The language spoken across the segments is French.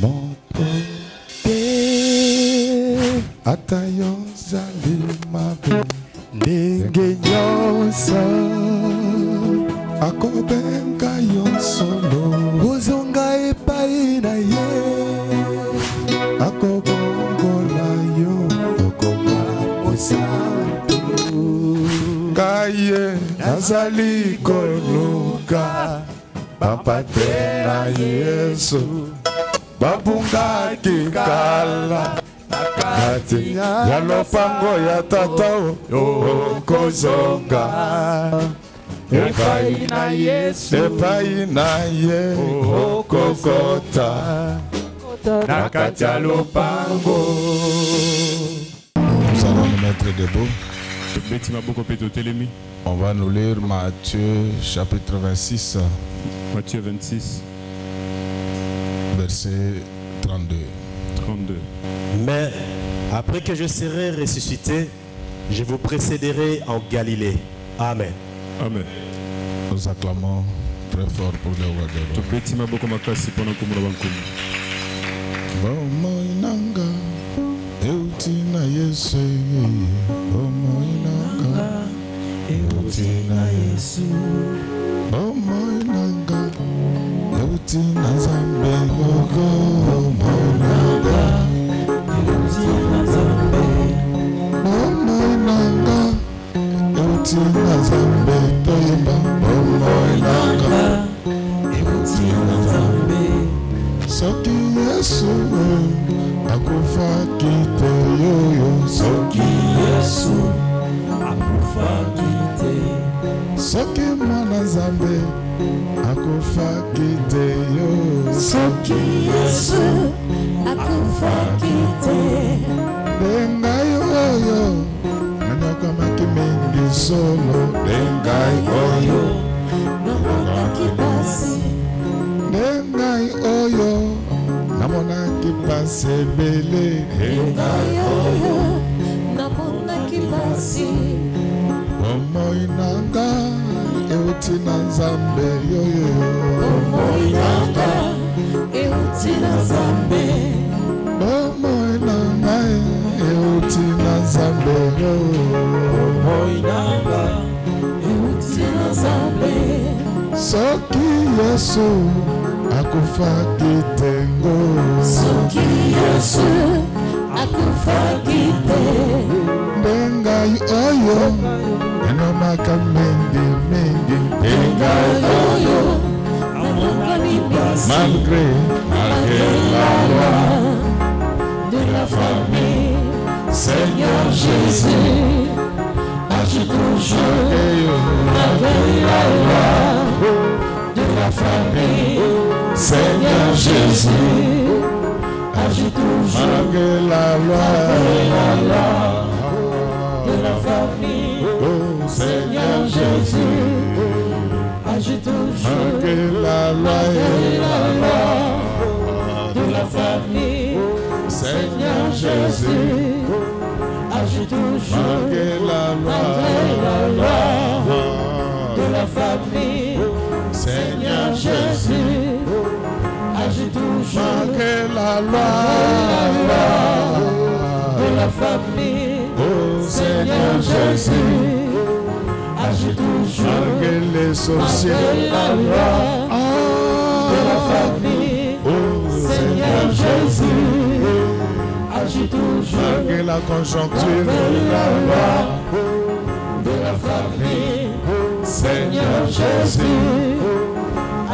motoke atayo zali mabe ndenge nyonso akobenga yo solo ozonga epai na ye akobongola yo okoma mosantu kaye nazali koluka bapate na Yesu babungaki kala kati ya lopango ya tata okozonga epai na Yesu epai na ye okokota na kati ya lopango. Nous allons nous mettre debout. On va nous lire Matthieu chapitre 26. Matthieu 26. Verset 32. Mais après que je serai ressuscité, je vous précéderai en Galilée. Amen. Amen. Nous acclamons très fort pour le roi de Soki Yesu akufa kite yoyo Soki Yesu akufa kite Soki mwana Nzambe akufa kite yoyo Soki Yesu akufa kite Denga yoyo Nanyaka maki mingi solo Denga yoyo Nanyaka kibasi Dengai oyo namonaki pasi ebele Dengai oyo namonaki pasi bomoi nanga euti na Nzambe yoyo bomoi nanga euti na Nzambe bomoi nanga euti na Nzambe yoyo bomoi nanga euti na Nzambe Soki Yesu akufa kitengo Soki Yesu akufa kite Dengai oyo nanomaka mingi mingi Dengai oyo nanomaka mingi Malgré la loi de la famille Seigneur Jésus agis toujours malgré la loi de la famille Seigneur Jésus agis toujours malgré la loi de la famille Seigneur Jésus agis toujours malgré la loi de la famille Seigneur Jésus agis toujours malgré la loi de la famille Seigneur Jésus agis toujours malgré la loi de la famille Seigneur Jésus agis toujours malgré les sorciers la loi de la famille Seigneur Jésus agis toujours malgré la conjoncture la loi de la famille Seigneur Jésus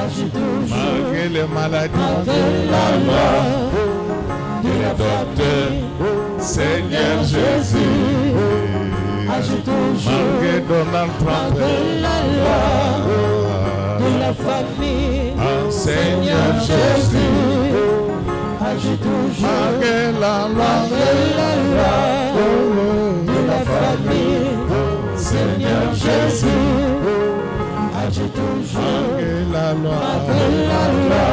agis toujours malgré les maladies la loi de la famille Seigneur Jésus agis toujours malgré Donald Trump la loi de la famille Seigneur Jésus agis toujours malgré la loi de la famille Seigneur Jésus agis toujours malgré la loi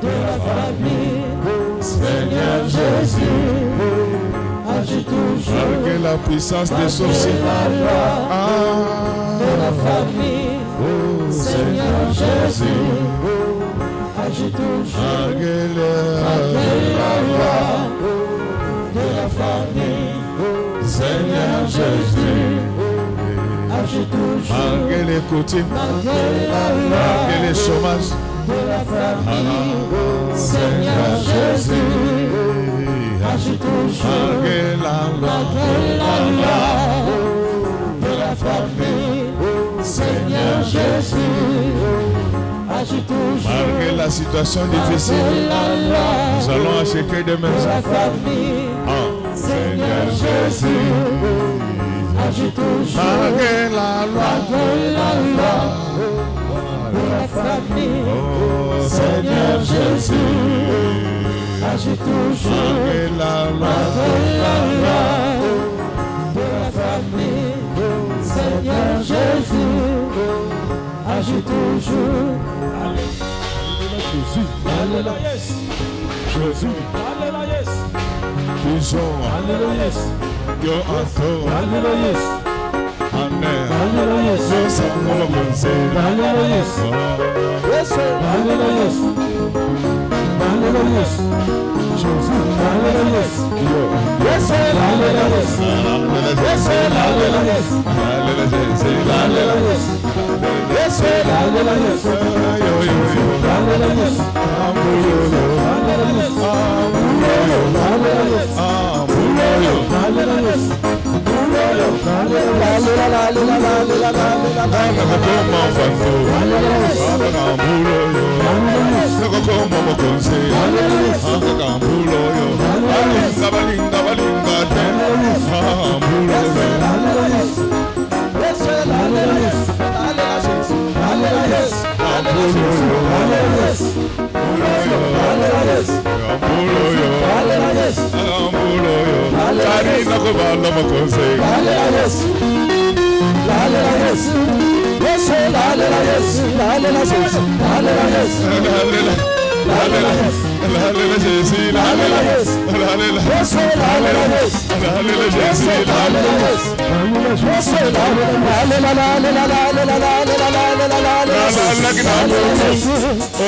de la famille Seigneur Jésus agis toujours malgré la puissance des sorciers de la famille Seigneur Jésus agis toujours. Malgré la loi de la famille, Seigneur Jésus, agis toujours. Malgré les coutumes, malgré les chômages de la famille, Seigneur Jésus, agis toujours. Malgré la loi de la famille, Seigneur Jésus, agis toujours. Malgré la situation difficile, nous allons acheter demain. Seigneur Jésus, agis toujours. Malgré la loi de la famille, Seigneur Jésus, agis toujours. Malgré la loi de la famille, Seigneur Jésus, agis toujours. Jésus, Alléluia, Jésus, Alléluia, Bison, Alléluia, Yo Anto, Alléluia, Amen, Alléluia, Jésus, Alléluia, Alléluia, Alléluia, Jésus, Alléluia, Yes, Alléluia, Yes, Alléluia, Alléluia, Yes, Alléluia,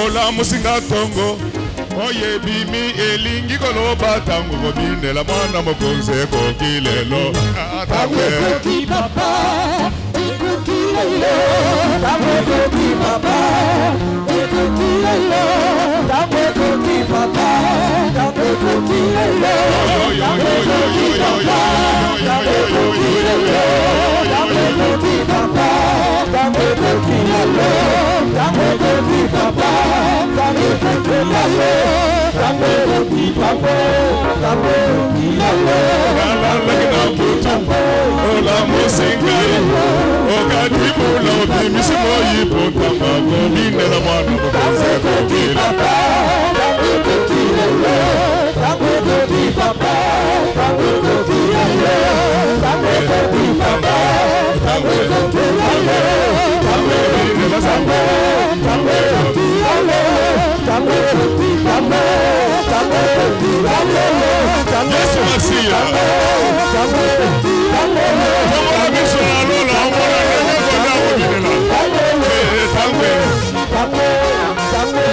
Ola musinga tongo oye bimi elingi koloba tango kobine la mwana mokonze kokilelo atangwe koki papa ikukilelo tangwe koki papa ikukilelo tangwe koki papa tangwe kokilelo tangwe koki papa tangwe kokilelo tangwe koki papa tangwe kokilelo tangwe koki papa tangwe kokilelo tangwe koki papa tangwe kokilelo ola musinga okatibula obimisimo yipotanga komine la mwana mukonze kokilelo tangwe kokilelo tangwe koki papa tangwe kokilelo tangwe koki papa tangwe kokilelo tangwe kokilelo tangwe kokilelo tangwe kokilelo tangwe kokilelo Yesu Masia tangwe kokilelo tangwe misolo la mwana ngona wodela tangwe tangwe tangwe tangwe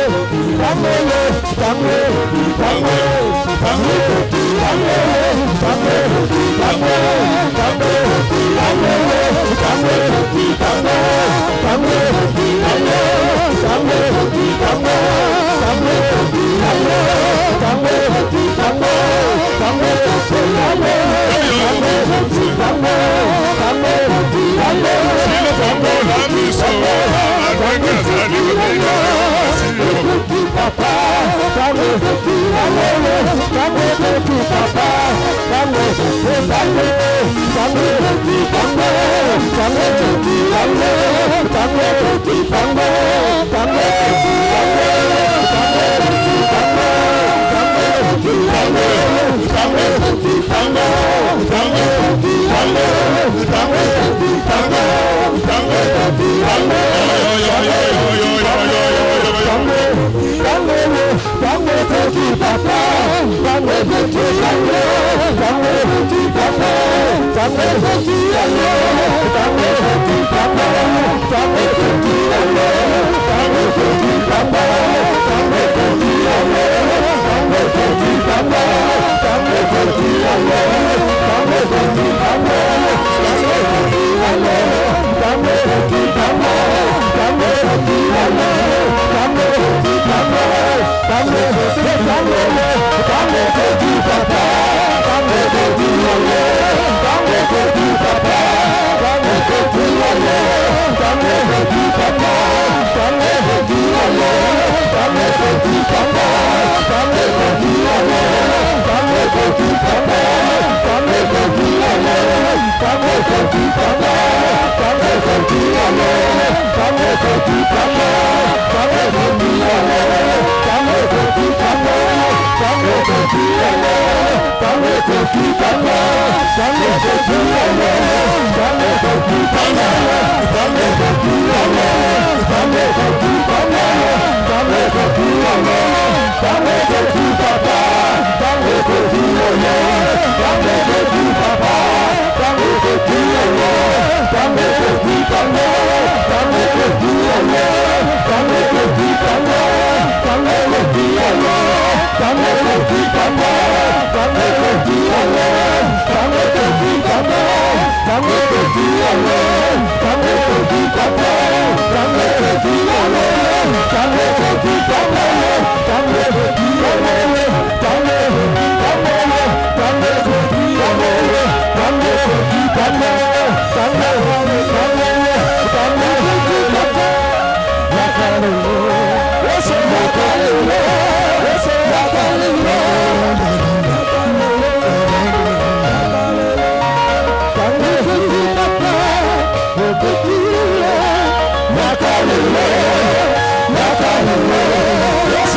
tangwe tangwe tangwe kokilelo tangwe kokilelo tangwe kokilelo tangwe kokilelo tangwe kokilelo tangwe kokilelo tangwe kokilelo tangwe kokilelo tangwe kokilelo Thank you. Yes,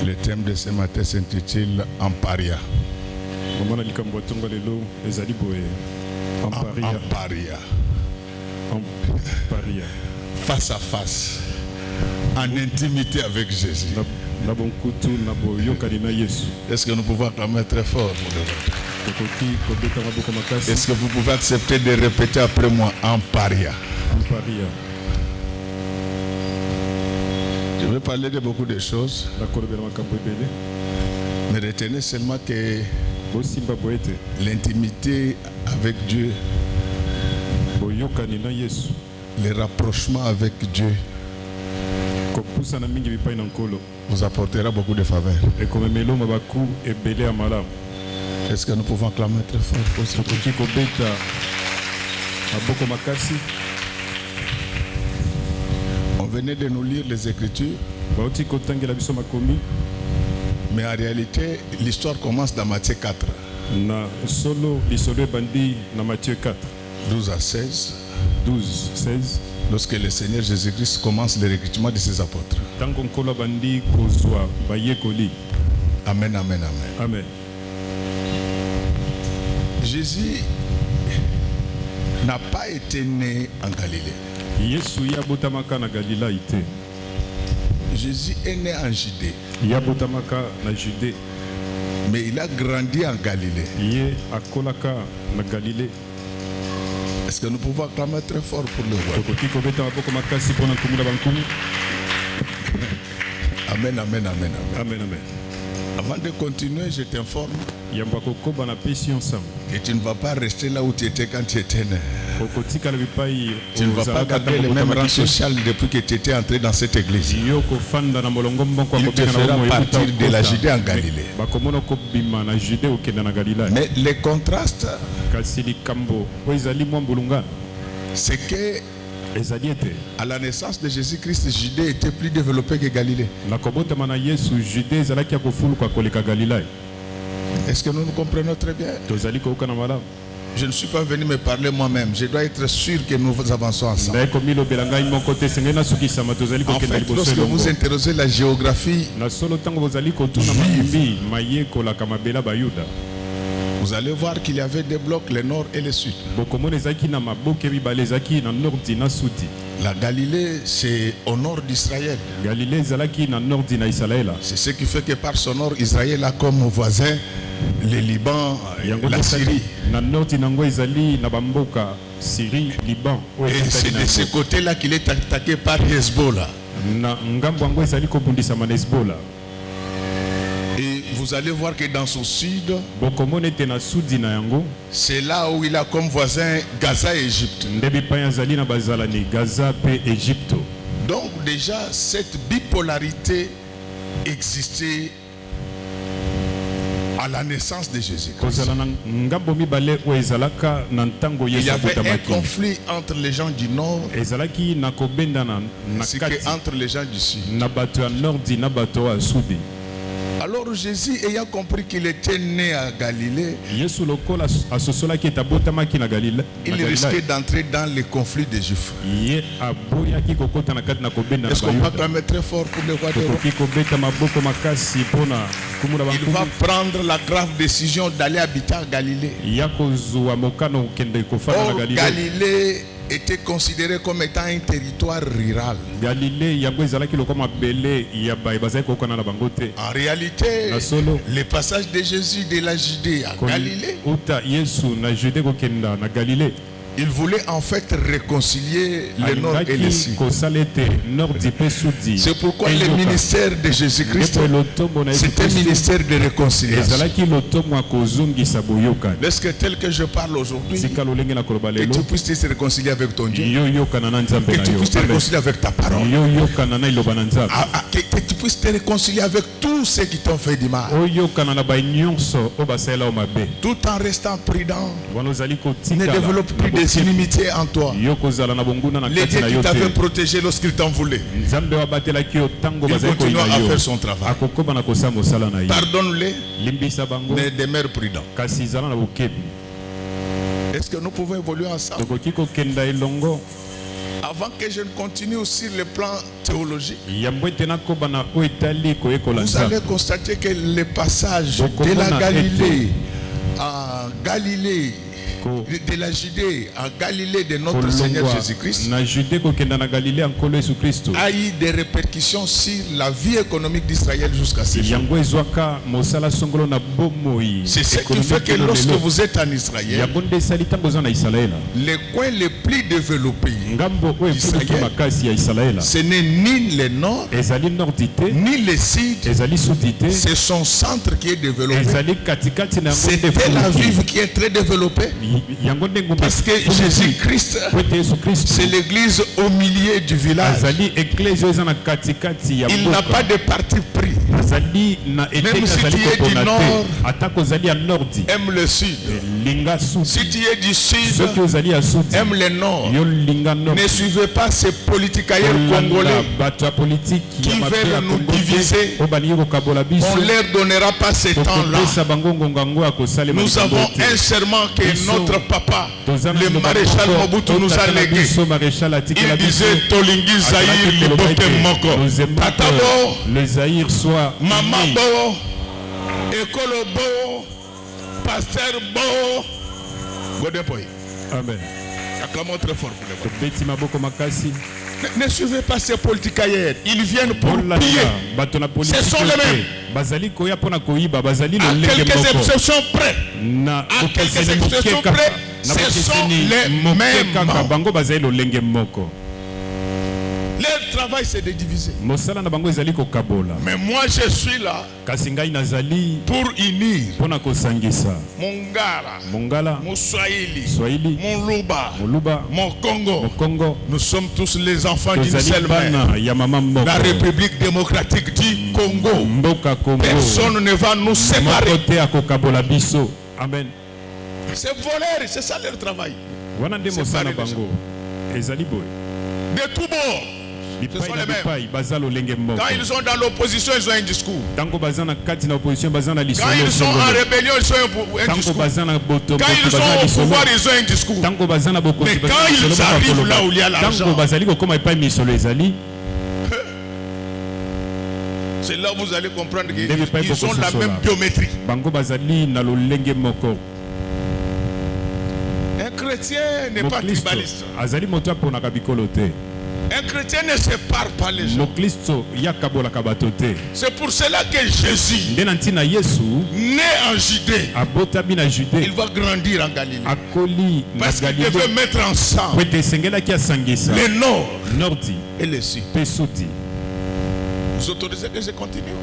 Le thème de ce matin s'intitule Amparia. Amparia. Face à face. En intimité avec Jésus. Est-ce que nous pouvons acclamer très fort pour le roi? Est-ce que vous pouvez accepter de répéter après moi Amparia? Je vais parler de beaucoup de choses. Mais retenez seulement que l'intimité avec Dieu, le rapprochement avec Dieu vous apportera beaucoup de faveurs. Est-ce que nous pouvons acclamer très fort pour ce On venait de nous lire les Écritures. Mais en réalité, l'histoire commence dans Matthieu 4. 12 à 16. 12, 16. Lorsque le Seigneur Jésus-Christ commence le recrutement de ses apôtres. Amen, amen, amen. Amen. Jésus n'a pas été né en Galilée. Jésus est né en Judée. Mais il a grandi en Galilée. Est-ce que nous pouvons acclamer très fort pour le roi? Amen, amen, amen, amen. Amen, amen. Avant de continuer, je t'informe que tu ne vas pas rester là où tu étais quand tu étais né. Tu ne vas pas garder le même rang social depuis que tu étais entré dans cette église. Il te fera partir de la Judée en Galilée. Mais les contrastes, c'est que à la naissance de Jésus-Christ, Judée était plus développée que Galilée. Est-ce que nous nous comprenons très bien? Je ne suis pas venu me parler moi-même. Je dois être sûr que nous avançons ensemble. En fait, lorsque vous interrogez la géographie, vous allez voir qu'il y avait des blocs, le nord et le sud. La Galilée, c'est au nord d'Israël. C'est ce qui fait que par son nord, Israël a comme voisin le Liban, la Syrie. Et c'est de ce côté-là qu'il est attaqué par Hezbollah. Et vous allez voir que dans son sud, c'est là où il a comme voisin Gaza et Égypte. Donc déjà, cette bipolarité existait à la naissance de Jésus-Christ. Il y avait un conflit entre les gens du nord ainsi qu'entre les gens du sud. Alors Jésus, ayant compris qu'il était né à Galilée, il risquait d'entrer dans les conflits des Juifs. Est-ce qu'on peut acclamer très fort pour le roi des rois? Il va prendre la grave décision d'aller habiter à Galilée. Or, Galilée était considéré comme étant un territoire rural. En réalité, le passage de Jésus de la Judée à Galilée, il voulait en fait réconcilier le nord et le sud. C'est pourquoi le ministère de Jésus-Christ, c'est un ministère de réconciliation. Est-ce que tel que je parle aujourd'hui, que tu puisses te réconcilier avec ton Dieu, que tu puisses te réconcilier avec ta parole, que tu puisses te réconcilier avec tous ceux qui t'ont fait du mal, tout en restant prudent. Ne développe plus des inimitiés en toi. Les dieux qui t'avaient protégé lorsqu'il t'en voulait, il continue à faire son travail. Pardonne-les, mais demeure prudent. Est-ce que nous pouvons évoluer ensemble? Avant que je ne continue sur le plan théologique, vous allez constater que le passage de la Galilée à Galilée, de la Judée à Galilée de notre Seigneur Jésus-Christ, a eu des répercussions sur la vie économique d'Israël jusqu'à ce jour. C'est ce qui fait que lorsque vous êtes en Israël, les coins les plus développés d'Israël, ce n'est ni le nord, ni le sud, c'est son centre qui est développé. C'est Tel Aviv qui est très développé. Parce que Jésus-Christ, c'est l'église au milieu du village. Il n'a pas de parti pris. Même si tu es du nord, aime le sud. Si tu es du sud, aime le nord. Ne suivez pas ces politiciens congolais qui veulent nous diviser. On ne leur donnera pas ce temps-là. Nous avons un serment que notre papa, le maréchal Mobutu, nous a légué. Il disait Tolingi Zahir Libote Moko. Tatabo, le Zahir soit Maman Bo, Ekolo Bo, Pasteur Bo, Godepoy. Amen. Acclamons très fort pour les Ne suivez pas ces politiciens. Ils viennent pour piller. Ce sont les mêmes. À quelques exceptions près. Ce sont les mêmes. Leur travail, c'est de diviser. Mais moi, je suis là pour unir Mongala, Moussouaïli, Moluba, mon Congo. Nous sommes tous les enfants d'une seule mère. La République démocratique du Congo. Personne ne va nous séparer. Amen. C'est voler, c'est ça leur travail. De tout bord. Ce sont les mêmes. Quand ils sont dans l'opposition, ils ont un discours. Quand ils sont en rébellion, ils ont un discours. Quand ils sont au pouvoir, ils ont un discours. Mais quand ils arrivent là où il y a l'argent, c'est là où vous allez comprendre qu'ils ont la même biométrie. Un chrétien n'est pas tribaliste. Un chrétien ne sépare pas les gens. C'est pour cela que Jésus, né en Judée, il va grandir en Galilée. Parce qu'il devait mettre ensemble le nord et le sud. Vous autorisez que je continue?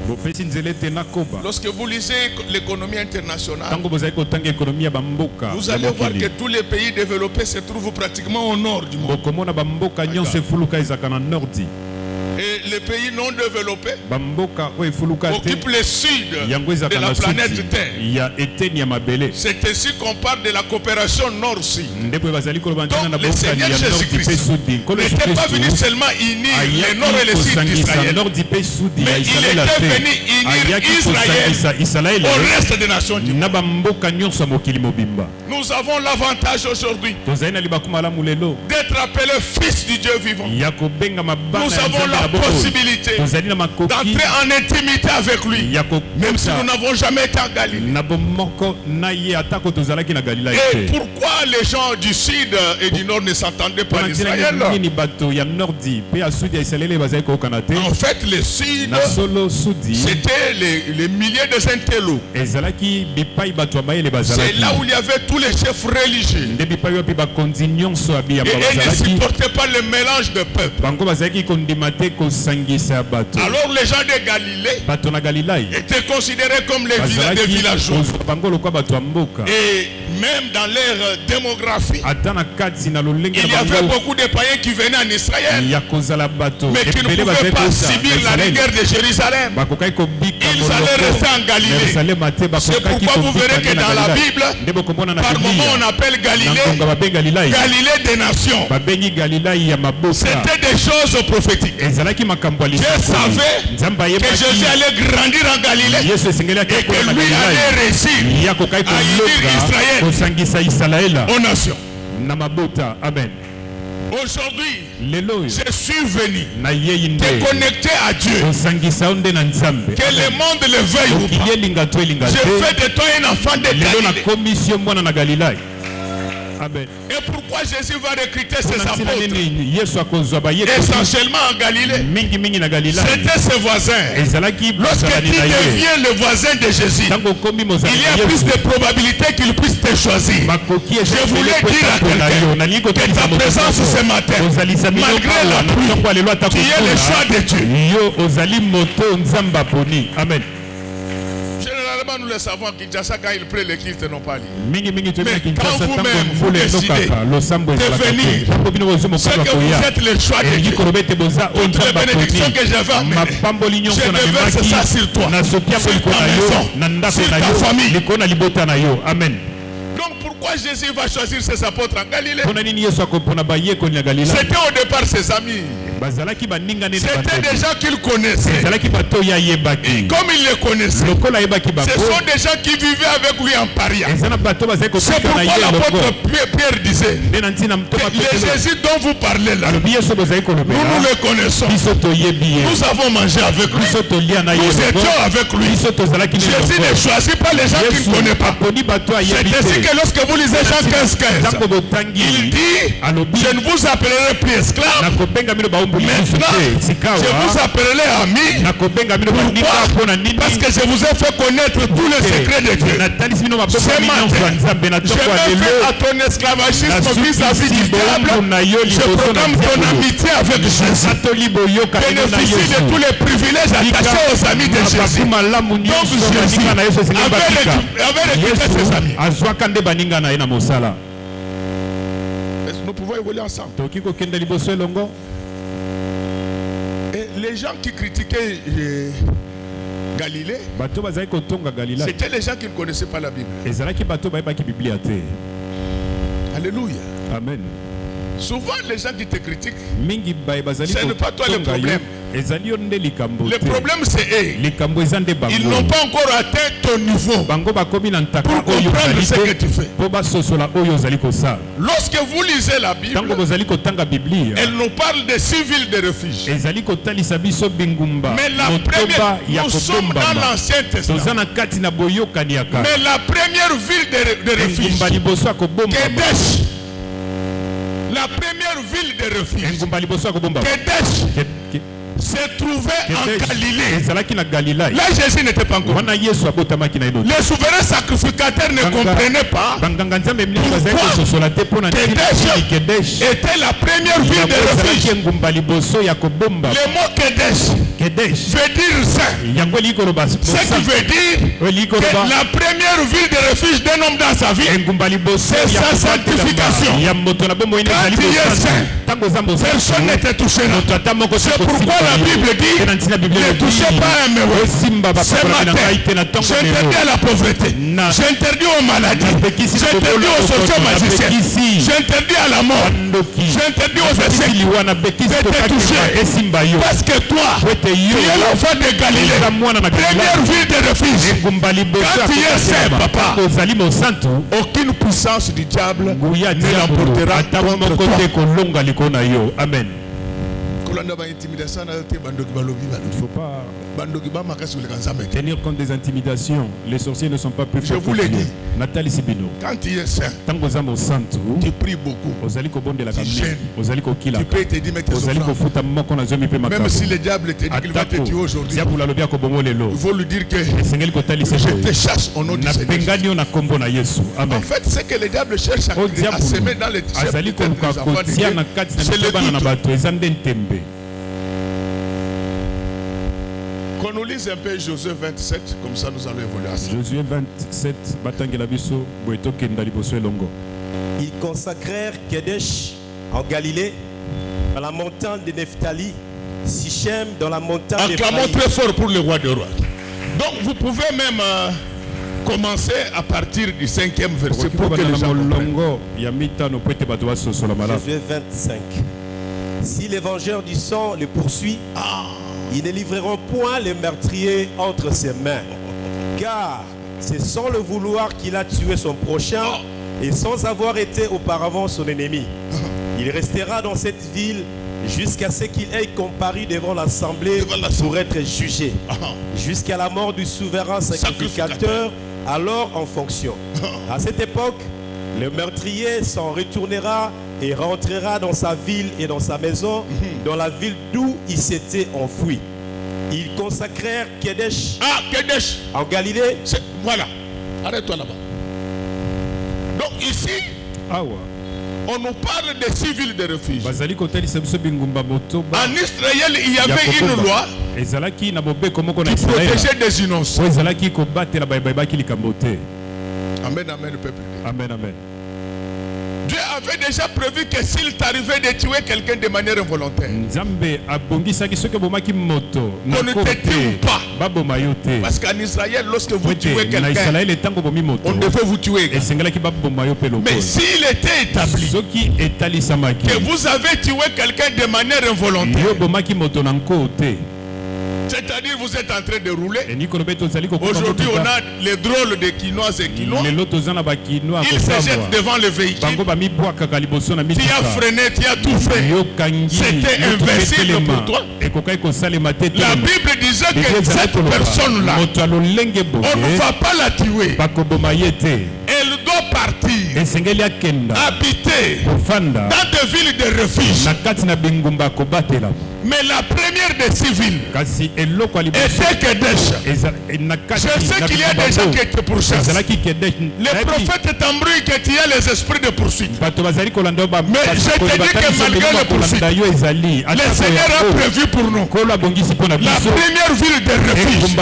Lorsque vous lisez l'économie internationale, vous allez voir que tous les pays développés se trouvent pratiquement au nord du monde. Et les pays non développés occupent le sud de la planète Terre. C'est ainsi qu'on parle de la coopération nord-sud. Donc le Seigneur Jésus-Christ n'était pas venu seulement unir le nord et le sud d'Israël, mais il était venu unir Israël au reste des nations du monde. Nous avons l'avantage aujourd'hui d'être appelés fils du Dieu vivant. Nous avons la possibilité d'entrer en intimité avec lui, même si nous n'avons jamais été en Galilée. Et pourquoi les gens du sud et du nord ne s'entendaient pas en Israël? En fait, le sud, c'était les milliers de intellos. C'est là où il y avait tous les chefs religieux. Et ils ne supportaient pas le mélange de peuples. Alors les gens de Galilée étaient considérés comme des villageois. Et même dans leur démographie, il y avait beaucoup de païens qui venaient en Israël, mais qui ne pouvaient pas subir la rigueur de Jérusalem. Ils allaient rester en Galilée. C'est pourquoi vous verrez que dans la Bible, par moment on appelle Galilée des nations. C'était des choses prophétiques. Dieu savait que Jésus allait grandir en Galilée et que lui allait réussir à unir Israël aux nations. Amen. Aujourd'hui, je suis venu te connecter à Dieu. Que le monde le veuille ou pas. Je fais de toi un enfant de Galilée. Amen. Et pourquoi Jésus va recruter ses apôtres essentiellement en Galilée? C'était ses voisins. Lorsque tu deviens le voisin de Jésus, il y a plus de probabilités qu'il puisse te choisir. Je voulais dire à quelqu'un que ta présence ce matin, malgré la pluie, tu es le choix de Dieu. Amen. Nous le savons à Kinshasa, quand ils prennent les Christ n'ont pas lieu. Mais quand vous-même vous décidez de venir, c'est que vous êtes le choix de Dieu. Toutes les bénédictions que j'avais amenées, je déverse ça sur toi, sur ta maison, sur ta famille. Amen. Donc pourquoi Jésus va choisir ses apôtres en Galilée? C'était au départ ses amis. C'était des gens qu'il connaissait. Et comme il les connaissait, ce sont des gens qui vivaient avec lui en paria. C'est pourquoi l'apôtre Pierre disait que les Jésus dont vous parlez là, nous le connaissons. Nous avons mangé avec lui. Nous étions avec lui. Jésus ne choisit pas les gens qu'il ne connaît pas. C'est ainsi que lorsque vous lisez Jean 15:15, il dit: je ne vous appellerai plus esclaves. Maintenant, je vous appellerai amis. Pourquoi? Parce que je vous ai fait connaître tous les secrets de Dieu. Ce matin, je vais faire à ton esclavagisme vis-à-vis du diable. Je proclame ton amitié avec Jésus. Bénéficie de tous les privilèges attachés aux amis de Jésus. Donc Jésus avait récupéré ses amis. Nous pouvons évoluer ensemble. Et les gens qui critiquaient Galilée, c'était les gens qui ne connaissaient pas la Bible. Alléluia. Amen. Souvent les gens qui te critiquent, ce n'est pas toi le problème. Le problème c'est eux. Ils n'ont pas encore atteint ton niveau pour comprendre ce que tu fais. Lorsque vous lisez la Bible, elle nous parle de 6 villes de refuge. Mais la première, nous sommes dans l'Ancien Testament. Mais la première ville de refuge, Kedesh. La première ville de refuge, Kedesh, se trouvait en Galilée. Là, Jésus n'était pas encore. Les souverains sacrificateurs ne comprenaient pas pourquoi Kedesh était la première ville de refuge. Le mot Kedesh veut dire saint. Ce qui veut dire que la première ville de refuge d'un homme dans sa vie, c'est sa sanctification. Quand il est saint, personne n'était touché. C'est pourquoi la Bible dit: ne touchez pas un méoué. Ce matin, j'interdis à la pauvreté, j'interdis aux maladies, j'interdis aux sorciers magiciens, j'interdis à la mort, j'interdis aux essecs de te toucher. Parce que toi, tu es l'enfant de Galilée. Première ville de refuge. Quand tu es saint, papa, aucune puissance du diable ne l'emportera contre toi. Amen. Il ne faut pas tenir compte des intimidations. Les sorciers ne sont pas plus forts. Je vous l'ai dit. Quand tu es saint, tu pries beaucoup. Tu gênes. Tu peux te dire, mais tes offrandes. Même si le diable te dit qu'il va te tuer aujourd'hui, il faut lui dire que je te chasse au nom du Seigneur. En fait, c'est que le diable cherche à semer dans les enfants de Dieu. C'est le doute. Qu'on nous lise un peu Josué 27, comme ça nous allons évoluer à ça. Josué 27, Ils consacrèrent Kedesh en Galilée, dans la montagne de Nephtali, Sichem dans la montagne de Acclamons très fort pour le roi des rois. Donc vous pouvez même commencer à partir du 5e verset pour que les gens comprennent. Josué 25. Si les vengeurs du sang les poursuivent, ils ne livreront point les meurtriers entre ses mains. Car c'est sans le vouloir qu'il a tué son prochain et sans avoir été auparavant son ennemi. Il restera dans cette ville jusqu'à ce qu'il ait comparu devant l'assemblée pour être jugé. Jusqu'à la mort du souverain sacrificateur, alors en fonction. À cette époque, le meurtrier s'en retournera et rentrera dans sa ville et dans sa maison, dans la ville d'où il s'était enfoui. Ils consacrèrent Kedesh, Kedesh en Galilée. Voilà, arrête-toi là-bas. Donc ici, on nous parle des civils de refuge. En Israël, il y avait une loi qui protégeait des innocents. Amen, amen, le peuple. Amen, amen. Dieu avait déjà prévu que s'il t'arrivait de tuer quelqu'un de manière involontaire, qu'on ne te tue pas. Parce qu'en Israël, lorsque vous tuez quelqu'un, on devait vous tuer. Mais s'il était établi que vous avez tué quelqu'un de manière involontaire, c'est-à-dire vous êtes en train de rouler. Aujourd'hui on a les drôles de quinoises et quinois. Ils se jettent devant le véhicule. Tu as freiné, tu as tout fait. C'était invincible pour toi. La Bible disait que cette personne-là, on ne va pas la tuer. Elle doit partir, habiter dans des villes de refuge. Mais la première des civils était Kedesh. Je sais qu'il y a des gens qui étaient pourchassés. Les prophètes t'embrouillent que tu as les esprits de poursuite. Mais je te dis que malgré les poursuites, le Seigneur a prévu pour nous la première ville de refuge.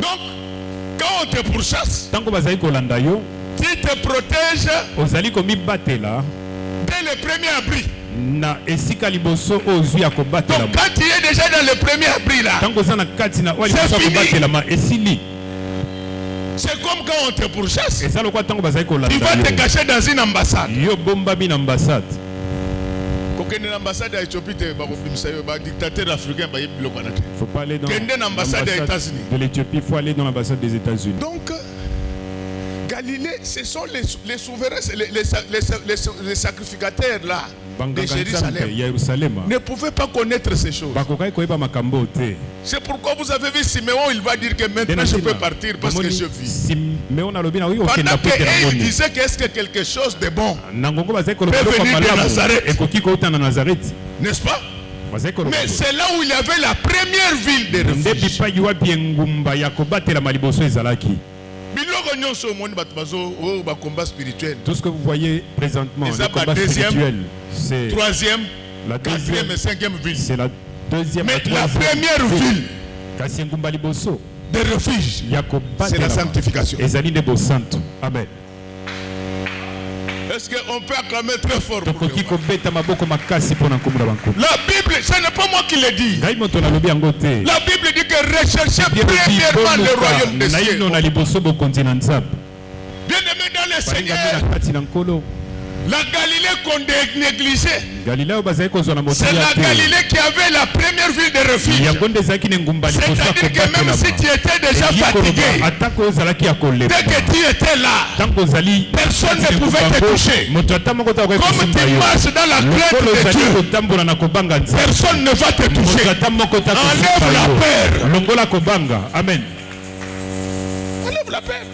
Donc, quand on te pourchasse, tu te protèges dès le premier abri. Donc quand tu es déjà dans le premier abri là, c'est fini. C'est comme quand on te pourchasse. Tu vas te cacher dans une ambassade. L'ambassade d'Éthiopie, dictateur africain, il faut pas aller dans l'ambassade de l'Éthiopie, il faut aller dans l'ambassade des États-Unis. Donc Galilée, ce sont les souverains, les sacrificateurs là de Jérusalem ne pouvaient pas connaître ces choses. C'est pourquoi vous avez vu Siméon, il va dire que maintenant je peux partir parce que je vis. Pendant qu'il disait qu'est-ce que quelque chose de bon peut venir de Nazareth. N'est-ce pas? Mais c'est là où il y avait la première ville de refuge. Tout ce que vous voyez présentement, le combat spirituel, c'est troisième, quatrième et cinquième ville. C'est la deuxième. Mais la première ville de refuge, c'est la sanctification. Amen. Est-ce qu'on peut acclamer très fort pour la Bible, ce n'est pas moi qui le dis. La Bible dit que recherchez premièrement le royaume des cieux. Bien-aimé dans le Seigneur, La Galilée qu'on négligeait. C'est la Galilée qui avait la première ville de refuge. C'est-à-dire que même si tu étais déjà fatigué, dès que tu étais là, personne ne pouvait te toucher. Comme tu marches dans la crainte de Dieu, personne ne va te toucher. Enlève la peur. Amen. Enlève la peur.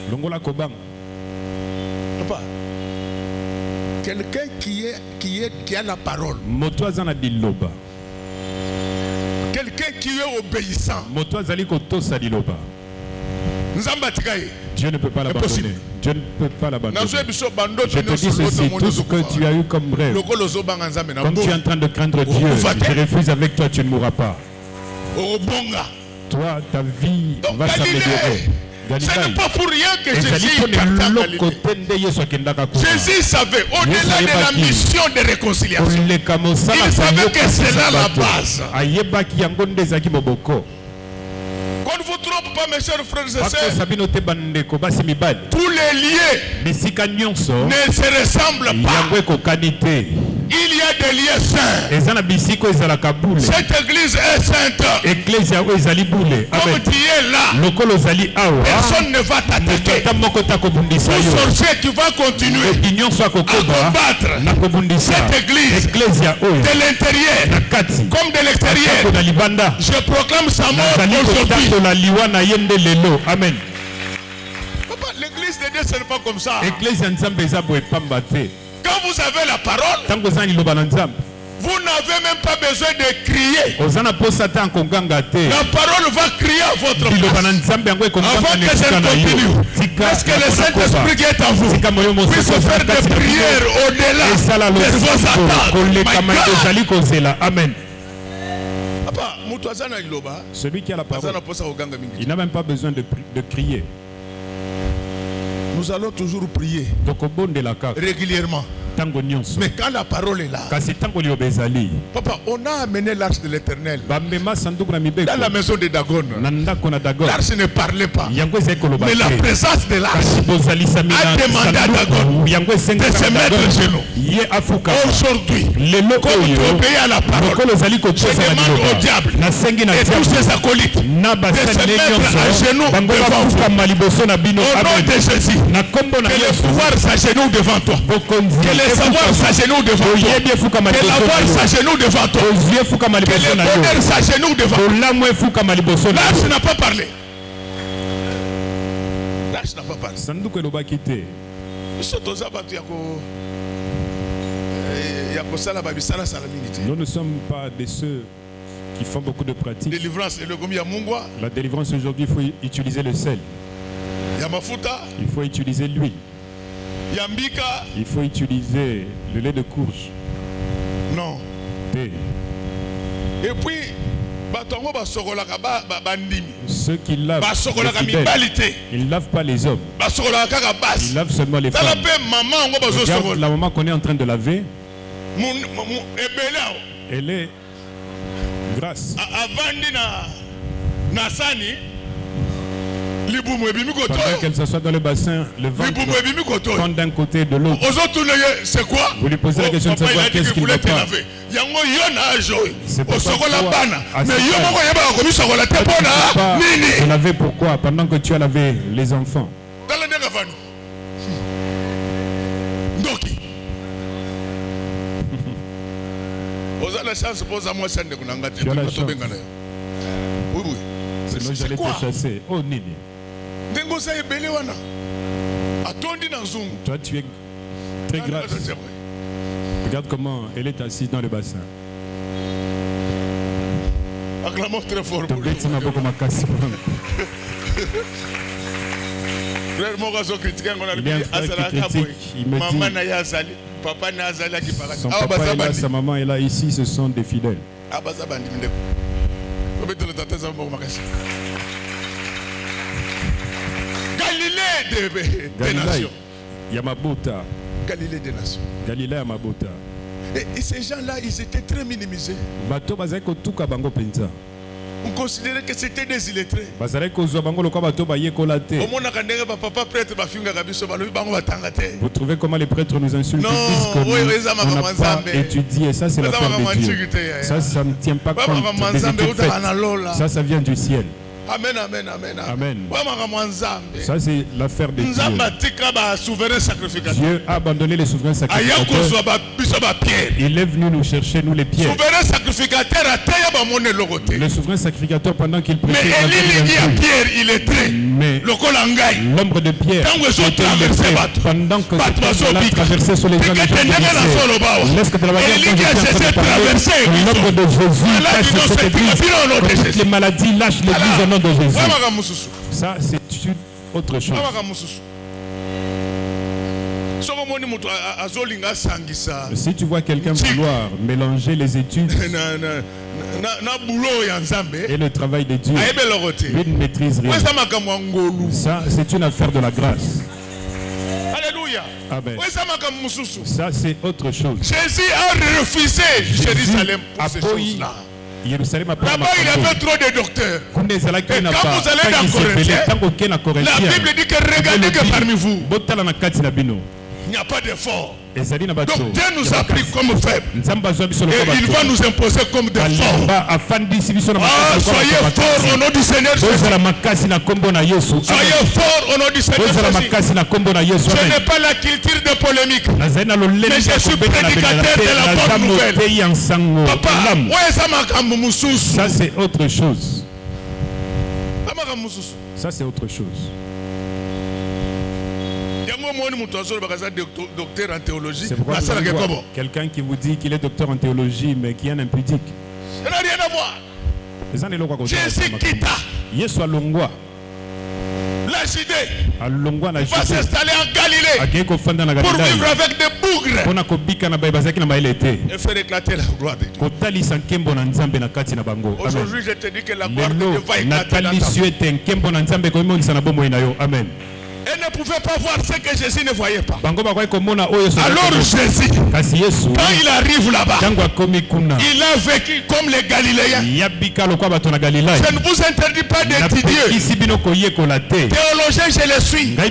Papa, quelqu'un qui a la parole. Quelqu'un qui est obéissant. Dieu ne peut pas l'abandonner. Dieu ne peut pas l'abandonner. Je te dis ceci, tout ce que tu as eu comme rêve, comme tu es en train de craindre Dieu, je refuse avec toi, tu ne mourras pas. Toi, ta vie va s'améliorer. Ce n'est pas pour rien que Jésus partait en Galilée. Jésus savait, au-delà de la mission de réconciliation, il savait que c'est là la base. Qu'on ne vous trompe pas, mes chers frères et sœurs. Tous les lieux ne se ressemblent pas. Il y a des lieux saints. Cette église est sainte. Comme tu es là, personne ne va t'attaquer. Tout sorcier qui va continuer à combattre cette église de l'intérieur comme de l'extérieur, je proclame sa mort aujourd'hui. Amen. Papa, l'église de Dieu, ce n'est pas comme ça. Quand vous avez la parole, vous n'avez même pas besoin de crier. La parole va crier à votre place. Avant que je ne continue, parce que le Saint-Esprit qui est en vous puisse faire des prières au-delà de vos attentes. Amen. Celui qui a la parole, il n'a même pas besoin de crier. Nous allons toujours prier régulièrement. Mais quand la parole est là, papa, on a amené l'arche de l'Éternel dans la maison de Dagon. L'arche ne parlait pas, mais la présence de l'arche a demandé à Dagon de se mettre à genoux. Aujourd'hui, comme tu obéis à la parole, je demande au diable et tous ses acolytes de se mettre à genoux devant vous. Au nom de Jésus, que le pouvoir s'agenouille devant toi. Le savoir s'agenouille devant toi. Que l'avoir s'agenouille devant toi. Que le bonheur s'agenouille devant toi. L'arche n'a pas parlé. L'arche n'a pas parlé. Nous ne sommes pas de ceux qui font beaucoup de pratiques. La délivrance aujourd'hui, il faut utiliser le sel. Il faut utiliser l'huile. Il faut utiliser le lait de courge. Non. Thé. Et puis, ceux qui lavent les fidèles, ils ne lavent pas les hommes. Ils lavent seulement les femmes. Regarde la maman qu'on est en train de laver. Elle est grasse. Pendant qu'elle s'assoit dans le bassin, le ventre prend d'un côté et de l'autre. C'est quoi? Vous lui posez la question de savoir qu'est-ce qu'il ne va pas. C'est pour ça que tu laver pourquoi? Pendant que tu as lavé les enfants. Tu as la chance. Oui, oui. Sinon j'allais te chasser. Oh Nini. Toi tu es très grasse. Regarde comment elle est assise dans le bassin. Acclamons très fort. Ton bête m'a beaucoup cassé. Frère Mogazo critique, on a dit il me dit son papa est là, sa maman est là, ici ce sont des fidèles. Galilée des nations. Yamabota. Galilée des nations. Galilée Yamabota. Et ces gens-là, ils étaient très minimisés. On considérait que c'était des illettrés. Vous trouvez comment les prêtres nous insultent? Non, on n'a pas étudié. Ça, c'est l'affaire de Dieu. Ça ne tient pas compte des études faites. Ça vient du ciel. Amen, amen, amen. Amen. Ça, c'est l'affaire de Dieu. Dieu a abandonné les souverains sacrificateurs. Il est venu nous chercher, nous les pierres. Le souverain sacrificateur, pendant qu'il prêchait, mais l'ombre de Pierre, pendant que l'homme traversait sur les gens, laisse que de la manière dont je viens de parler, l'ombre de Jésus passe sur cette église. Toutes les maladies lâchent l'église au nom de Jésus. Ça, c'est autre chose. Si tu vois quelqu'un vouloir mélanger les études et le travail de Dieu, lui ne maîtrise rien. Ça, c'est une affaire de la grâce. Alléluia. Amen. Ça, c'est autre chose. Jésus a refusé Jérusalem pour ces choses-là. Là-bas, il y avait trop de docteurs. Et quand vous allez dans Corinthiens, la Bible dit que regardez que parmi vous, il n'y a pas d'effort. Donc Dieu nous a pris comme faibles. Et il va nous imposer comme des forts. Soyez forts au nom du Seigneur Jésus. Soyez forts au nom du Seigneur Jésus. Je n'ai pas la culture de polémique, mais je suis prédicateur de la bonne nouvelle. Papa, ça c'est autre chose. Ça c'est autre chose. Docteur en théologie. C'est pourquoi quelqu'un qui vous dit qu'il est docteur en théologie mais qui est un impudique. Ça n'a rien à voir. Jésus quitta. Yesu alongwa. La Judée. Alongwa na Judée. Va s'installer en Galilée. Pour vivre avec des bougres. Et faire éclater la gloire de Dieu. Aujourd'hui, je te dis que la gloire de Dieu va éclater dans ta vie. Amen. Elle ne pouvait pas voir ce que Jésus ne voyait pas. Alors Jésus, quand il arrive là-bas, il a vécu comme les Galiléens. Je ne vous interdis pas d'étudier. Théologien, je le suis. Des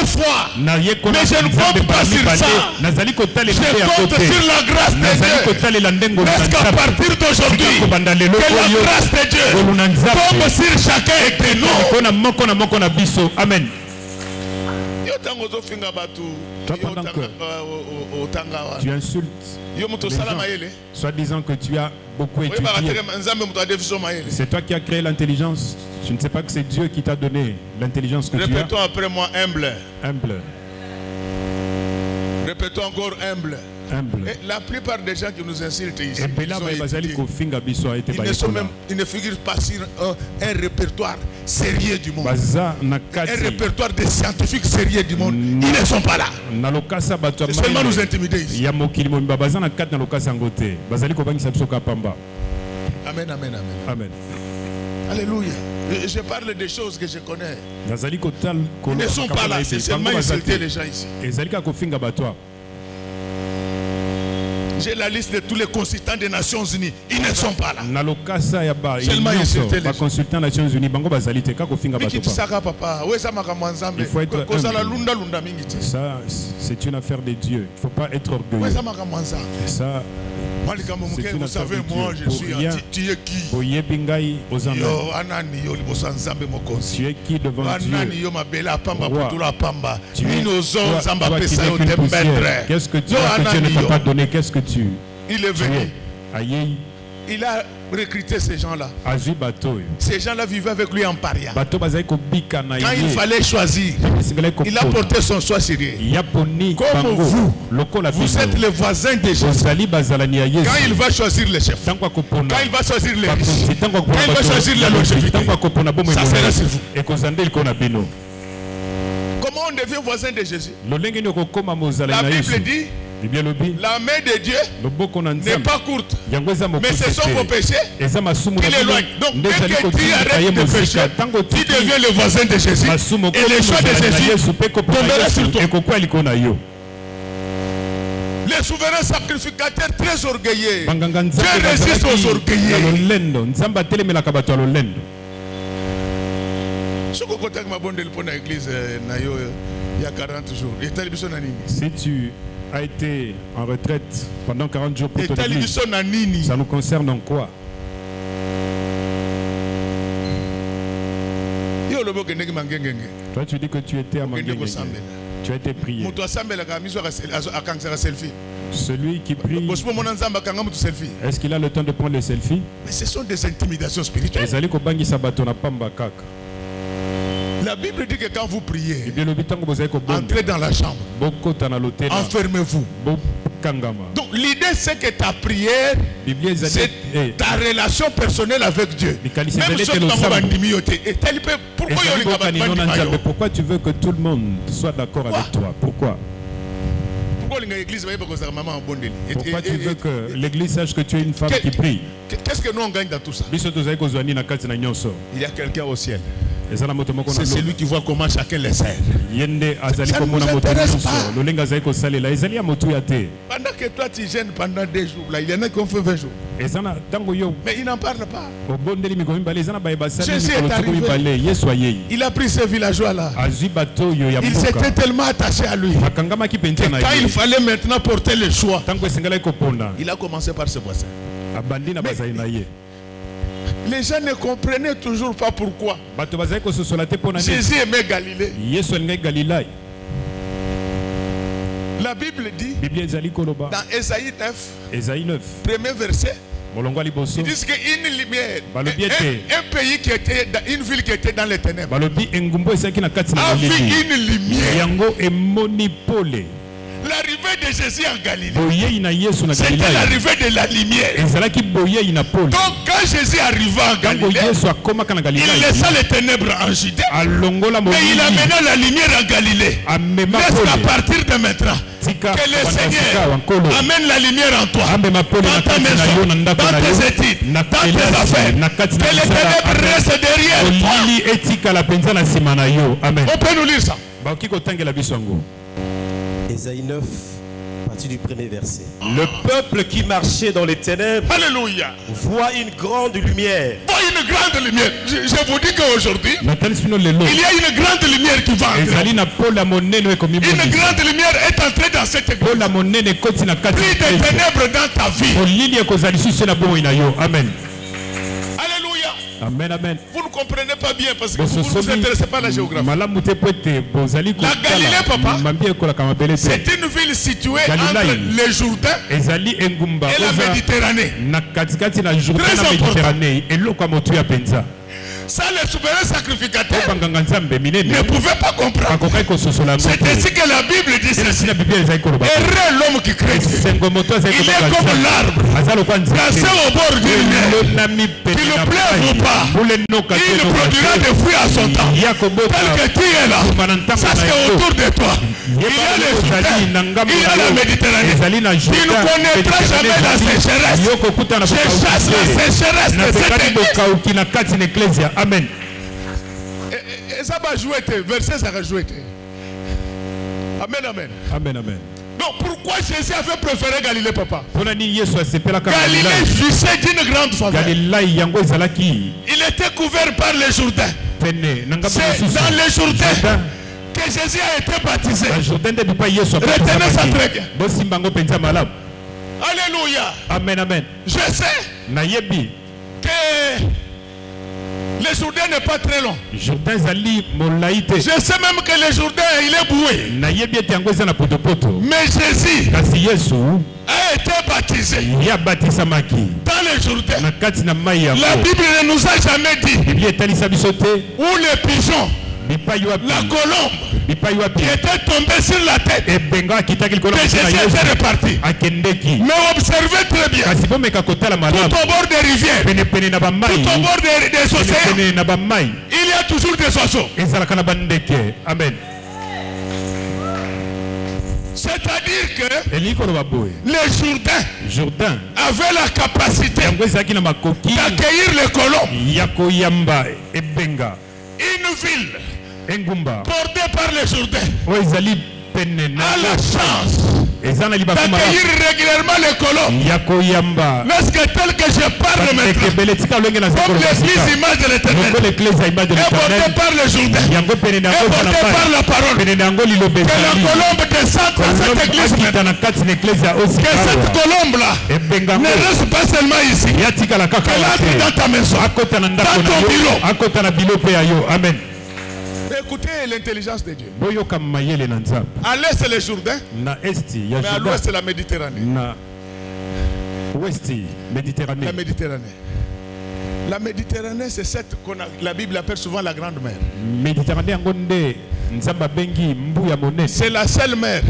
fois. Mais je ne compte pas sur ça. Je compte sur la grâce de Dieu. Parce qu'à partir d'aujourd'hui, que la grâce de Dieu tombe sur chacun de nous. Amen. Toi, pendant que tu insultes, soit disant que tu as beaucoup étudié, c'est toi qui as créé l'intelligence. Je ne sais pas que c'est Dieu qui t'a donné l'intelligence que tu as. Répétons après moi, humble. Humble. Répétons encore humble. Humble. Et la plupart des gens qui nous insultent ici, ils ne figurent pas sur un répertoire sérieux du monde. Un répertoire des scientifiques sérieux du monde. Ils ne sont pas là. C'est seulement nous intimider ici. Amen, amen, amen. Amen. Alléluia. Je parle des choses que je connais. Ils ne sont pas là. C'est seulement insulter les gens ici. J'ai la liste de tous les consultants des Nations Unies. Ils ne sont pas là. Seulement insulter les gens. Il faut être humble. Ça, c'est une affaire de Dieu. Il ne faut pas être orgueilleux. Ça, vous savez, moi, je suis tu es qui? Tu es qui devant Dieu? Qu'est-ce que tu as que Dieu ne t'a pas donné? Qu'est-ce que tu... Il est venu. Il a recruté ces gens-là. Ces gens-là vivaient avec lui en paria. Quand il fallait choisir, il a porté son choix sérieux. Comme vous êtes les voisins de Jésus. Quand il va choisir le chef, quand il va choisir les riches, quand il va choisir la longévité, ça sera sur vous. Comment on devient voisin de Jésus? La Bible dit, la main de Dieu n'est pas courte, mais ce sont vos péchés qui l'éloignent. Donc dès que tu arrêtes de pécher, tu deviens le voisin de Jésus et le choix de Jésus tombera sur toi. Les souverains sacrificateurs très orgueilleux. Dieu résiste aux orgueilleux. Si tu as été en retraite pendant 40 jours pour ton église, ça nous concerne en quoi? Toi tu dis que tu étais à Mangengenge. Tu as été prié. Celui qui prie, est-ce qu'il a le temps de prendre les selfies? Mais ce sont des intimidations spirituelles. La Bible dit que quand vous priez, entrez dans la chambre, enfermez-vous. Donc l'idée c'est que ta prière, c'est ta relation personnelle avec Dieu. Pourquoi tu veux que tout le monde soit d'accord avec toi? Pourquoi? Pourquoi tu veux que l'église sache que tu es une femme qui prie? Qu'est-ce que nous on gagne dans tout ça? Il y a quelqu'un au ciel. C'est celui qui voit comment chacun les sert. Ça ne nous intéresse pas. Pendant que toi tu gênes pendant 2 jours, là, il y en a qui ont fait 20 jours. Mais ils n'en parlent pas. Jésus est arrivé. Il a pris ce villageois là. Il s'était tellement attaché à lui que quand il fallait maintenant porter le choix, il a commencé par ce voisin. Les gens ne comprenaient toujours pas pourquoi Jésus aimait Galilée. La Bible dit dans Ésaïe 9, premier verset, ils disent qu'une lumière, un pays qui était, une ville qui était dans les ténèbres, a vu une lumière. L'arrivée de Jésus en Galilée, c'était l'arrivée de la lumière. Donc quand Jésus arriva en Galilée, il laissa les ténèbres en Judée, mais il amena la lumière en Galilée. Laisse à partir de maintenant que le Seigneur amène la lumière en toi, dans ta maison, dans tes études, dans tes affaires, que les ténèbres restent derrière toi. On peut nous lire ça. Ésaïe 9, à partir du premier verset. Le peuple qui marchait dans les ténèbres, alléluia, voit une grande lumière. Voit une grande lumière. Je vous dis qu'aujourd'hui, il y a une grande lumière qui va entrer. Une grande lumière est entrée dans cette église. Plus de ténèbres dans ta vie. Amen. Alléluia. Amen, amen. Vous ne comprenez pas bien parce que vous ne vous intéressez pas à la géographie. La Galilée, papa, c'est une ville située entre le Jourdain et la Méditerranée. Très important. Ça, les souverains sacrificateurs ne pouvaient pas comprendre. C'est ainsi que la Bible dit ceci. Heureux l'homme qui craint Dieu. Il est comme l'arbre placé au bord d'une mer, qui ne pleuve pas. Il produira des fruits à son temps. Tel que tu es là, ça c'est autour de toi. Il y a les Jourdains, il y a la Méditerranée. Tu ne connaîtras jamais la sécheresse. Je chasse la sécheresse de cette église. Amen. Et ça va jouer, verset ça va jouer. Amen, amen. Amen, amen. Donc pourquoi Jésus avait préféré Galilée, papa? Galilée jouissait d'une grande faveur. Il était couvert par les Jourdains. C'est dans les Jourdains que Jésus a été baptisé. Retenez ça très bien. Alléluia. Amen, amen. Je sais que le Jourdain n'est pas très long. Je sais même que le Jourdain il est boué. Mais Jésus a été baptisé dans le Jourdain. La Bible ne nous a jamais dit où les pigeons, la colombe qui était tombée sur la tête de Jésus était reparti. Mais observez très bien, tout au bord des rivières, tout au bord des océans, il y a toujours des oiseaux. Amen. C'est-à-dire que les Jourdains avaient la capacité d'accueillir les colombes. Une ville bordée par les Jourdains a la chance d'accueillir régulièrement les colons. N'est-ce que tel que je parle maintenant, comme l'église image de l'Éternel, éporté par le Jourdain, éporté par la parole, que la colombe descende dans cette église maintenant. Que cette colombe-là ne reste pas seulement ici, qu'elle entre dans ta maison, dans ton bureau. Amen. Écoutez l'intelligence de Dieu. À l'est c'est le Jourdain, mais à l'ouest c'est la Méditerranée. La Méditerranée. La Méditerranée, c'est cette qu'on a, la Bible appelle souvent la grande mer. C'est la seule mer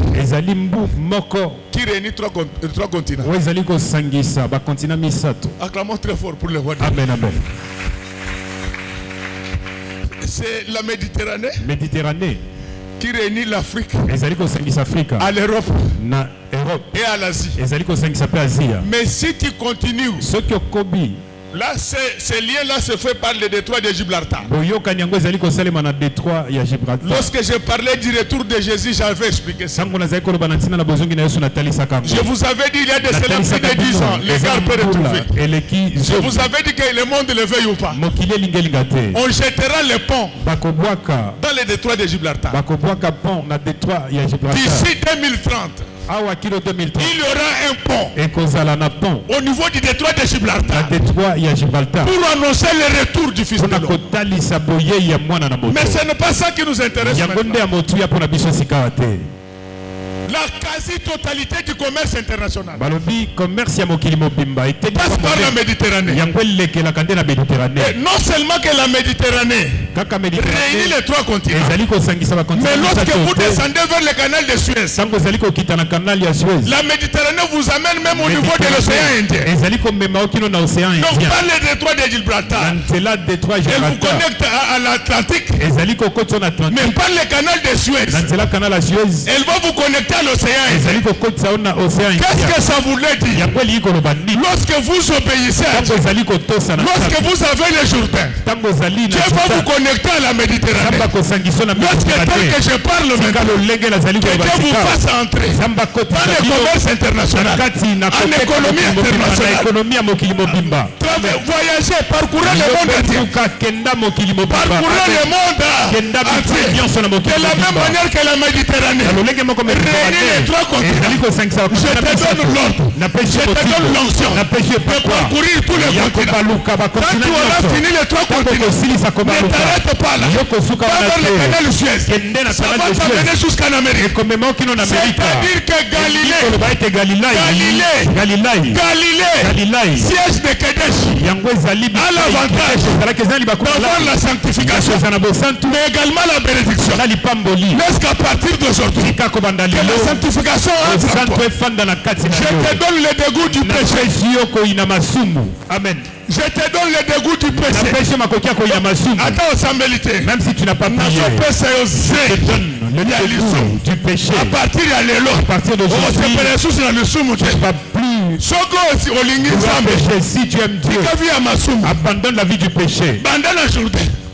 qui réunit trois continents. Acclamons très fort pour le roi de Dieu. Amen, amen. C'est la Méditerranée qui réunit l'Afrique à l'Europe et à l'Asie. Mais si tu continues, là, ces liens-là se fait par le détroit de Gibraltar. Lorsque je parlais du retour de Jésus, j'avais expliqué ça. Je vous avais dit il y a des célébrités de 10 ans, les gars peuvent retrouver. Je vous avais dit que le monde le veuille ou pas. On jettera les ponts dans le détroit de Gibraltar. D'ici 2030. Il y aura un pont au niveau du détroit de Gibraltar pour annoncer le retour du Fils de l'homme. Mais ce n'est pas ça qui nous intéresse maintenant. La quasi-totalité du commerce international passe par la Méditerranée. Et non seulement que la Méditerranée réunit les trois continents, mais lorsque vous descendez vers le canal de Suez, la Méditerranée vous amène même au niveau de l'océan Indien. Donc par le détroit de Gibraltar, elle vous connecte à l'Atlantique, mais par le canal de Suez, elle va vous connecter à l'océan. Qu'est-ce que ça voulait dire? Lorsque vous obéissez à Dieu, lorsque vous avez le Jourdain, Dieu va vous connecter à la Méditerranée. Lorsque tel que je parle maintenant, que Dieu vous fasse entrer dans le commerce international, en économie internationale, voyager, parcourir le monde entier, parcourir le monde entier, de la même manière que la Méditerranée les trois continents. Je te donne l'ordre, je te donne l'onction de parcourir tous les continents. Quand tu auras fini les trois continents, ne t'arrête pas là. Va vers le canal Suez, ça va t'amener jusqu'en Amérique. C'est-à-dire que Galilée, siège de Kadesh, a l'avantage d'avoir la sanctification, mais également la bénédiction. N'est-ce qu'à partir d'aujourd'hui, que la sanctification entre en toi. Je te donne le dégoût du péché. Amen. Je te donne le dégoût du péché. Attends, ensemblité. Même si tu n'as pas prié, je te donne le dégoût du péché. À partir d'aujourd'hui, tu ne vas plus. Si tu aimes Dieu, abandonne la vie du péché.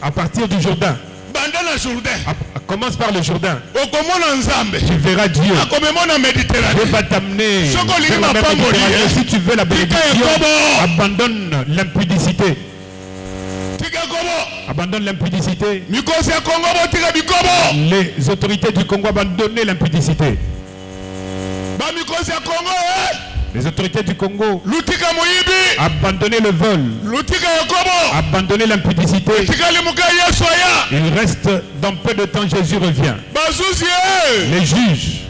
À partir du Jourdain. Commence par le Jourdain. Tu verras Dieu. Dieu va t'amener. Si tu veux la bénédiction, abandonne l'impudicité. Abandonne l'impudicité. Les autorités du Congo abandonnent l'impudicité. Les autorités du Congo abandonnez le vol, abandonnez l'impudicité. Il reste dans peu de temps, Jésus revient. Les juges,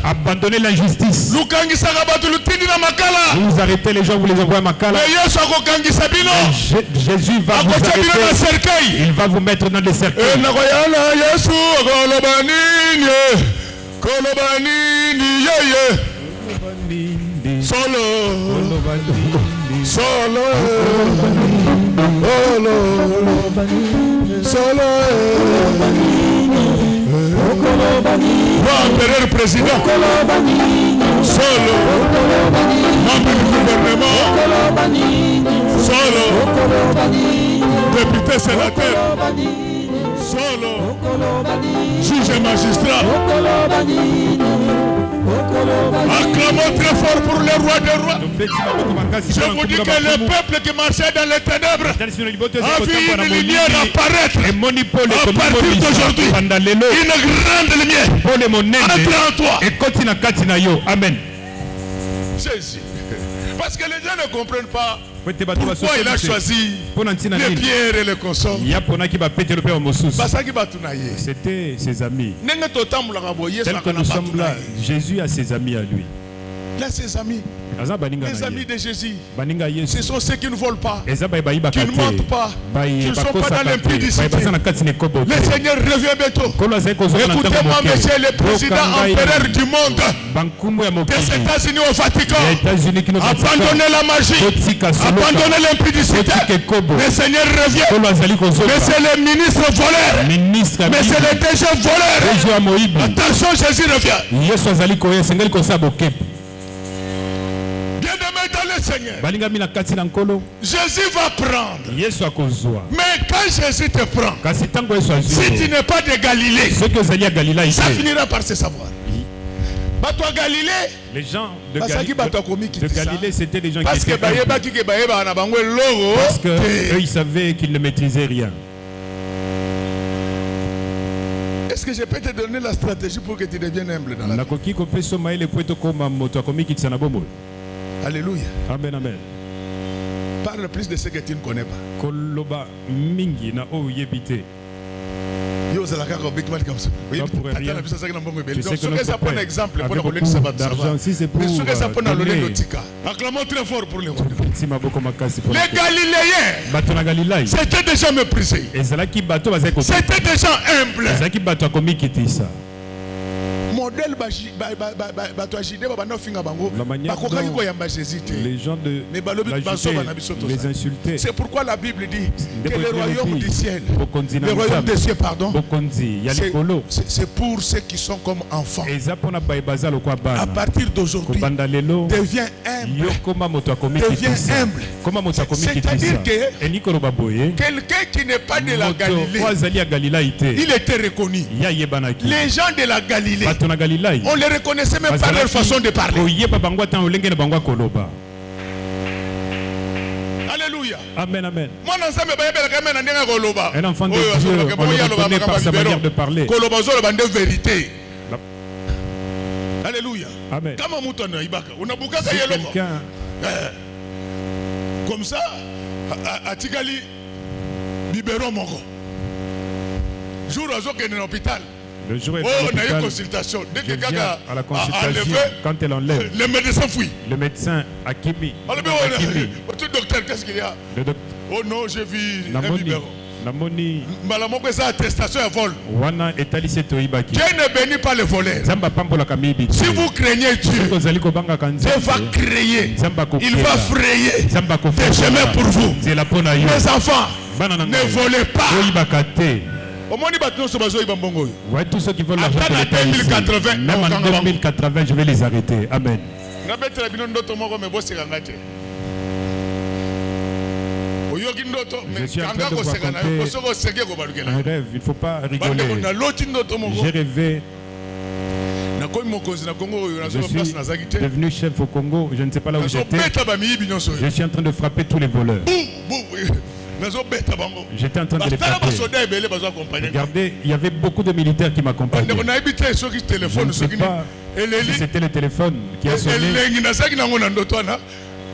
abandonnez l'injustice. Vous arrêtez les gens, vous les envoyez à Makala. Jésus va vous arrêter. Il va vous mettre dans des cercueils. Solo. Empereur président. Solo. Membre du gouvernement. Solo. Député sénateur. Solo. Juge et magistrat. Acclamons très fort pour le roi des rois. Je vous dis que le peuple qui marchait dans les ténèbres a vu une lumière apparaître. À partir d'aujourd'hui, une grande lumière entre en toi. Amen. Jésus. Parce que les gens ne comprennent pas pourquoi il a choisi les pierres et les consorts. C'était ses amis. Tel que nous sommes là, Jésus a ses amis à lui. Il a ses amis. Les amis de Jésus, ce sont ceux qui ne volent pas, qui ne mentent pas, qui ne sont pas dans l'impudicité. Le Seigneur revient bientôt. Écoutez-moi, monsieur le président empereur du monde, des États-Unis au Vatican, abandonnez la magie, abandonnez l'impudicité. Le Seigneur revient. Monsieur le ministre voleur, monsieur le DG voleur, attention, Jésus revient. Dans le Seigneur, Jésus va prendre. Mais quand Jésus te prend, si tu n'es pas de Galilée, ça finira par se savoir. Les gens de Galilée, c'était des gens parce qui étaient parce qu'eux, ils savaient qu'ils ne maîtrisaient rien. Est-ce que je peux te donner la stratégie pour que tu deviennes humble dans la vie? Alléluia. Amen, amen. Parle plus de ce que tu ne connais pas. Yo, c'est la carte au big man comme ça. Oui, acclamons très fort pour les rois. Les Galiléens, c'était déjà méprisé. C'était déjà humble. Modèle les gens de les insultaient. C'est pourquoi la Bible dit que le royaume du ciel, le royaume des cieux, pardon, c'est pour ceux qui sont comme enfants. À partir d'aujourd'hui, deviens humble. Deviens humble. C'est-à-dire que quelqu'un qui n'est pas de la Galilée, il était reconnu. Les gens de la Galilée, on les reconnaissait même par leur façon de parler. Alléluia. Amen, amen. Un enfant de Dieu, on le reconnaît par sa manière de parler. Alléluia. Amen. C'est quelqu'un comme ça, à Tigali, biberon mongo. Jour à l'hôpital. Le jour est on a eu une consultation. Dès que quelqu'un à la consultation, quand elle enlève, le médecin fuit. Le médecin Akimi. Docteur, qu'est-ce qu'il y a? Oh non, j'ai vu un biberon. Namoni. Attestation à vol. Dieu ne bénit pas les voleurs. Si vous craignez Dieu, Dieu va créer. Il va frayer des chemins pour vous. Mes enfants, ne volez pas. Voyez tous ceux qui veulent l'argent de l'État ici. Même en 2080, je vais les arrêter. Amen. Je suis en train de vous raconter un rêve. Il ne faut pas rigoler. J'ai rêvé. Je suis devenu chef au Congo. Je ne sais pas là où j'étais. Je suis en train de frapper tous les voleurs. J'étais en train de les frapper. Regardez, il y avait beaucoup de militaires qui m'accompagnaient. Je ne sais pas si c'était le téléphone qui a sonné.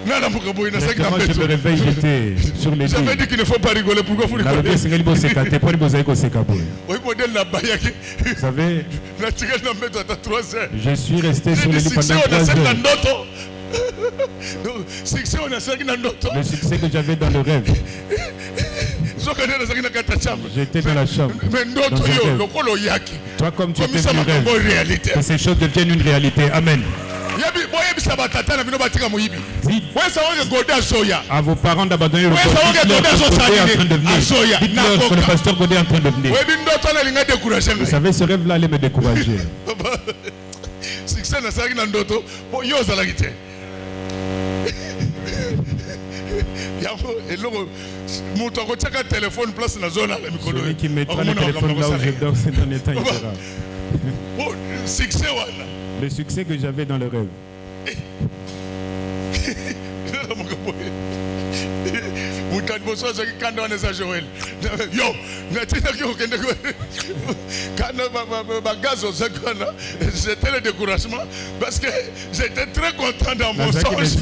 Directement, je me réveille, j'étais sur les lignes. J'avais dit qu'il ne faut pas rigoler. Pourquoi vous rigolez? Vous savez, je suis resté sur les lignes pendant 3 heures. Le succès que j'avais dans le rêve. J'étais dans la chambre. Toi, comme tu étais dans le rêve, que ces choses deviennent une réalité. Amen. À vos parents d'abandonner le dites-leur que le pasteur Godé est en train de venir. Vous savez, ce rêve-là allait me décourager. Celui qui mettra le téléphone là où je dors, c'est un état irréparable. Le succès que j'avais dans le rêve. C'était le découragement parce que j'étais très content dans mon songe.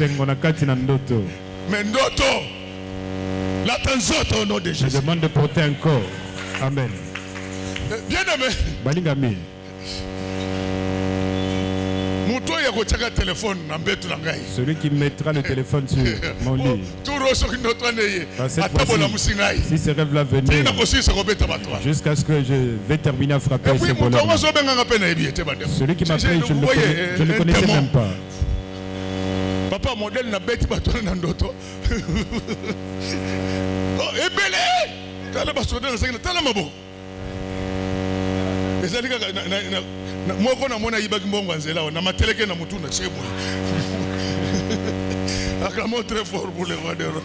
Mais Ndoto, l'attention au nom de Jésus. Je demande de porter un corps. Amen. Bien aimé. Balingami. Celui qui mettra le téléphone sur mon lit. Si ce rêve-là venait, jusqu'à ce que je vais terminer à frapper ce bonhomme. Celui qui m'appelle, je ne le connaissais même pas. Papa, modèle n'a bête pas tourné dans d'autres. Oh, et belé! T'as la basse t'as la mabo. Moi, quand on a eu on a maté que na mutuna chez moi. Acclamons très fort pour les rois de roi.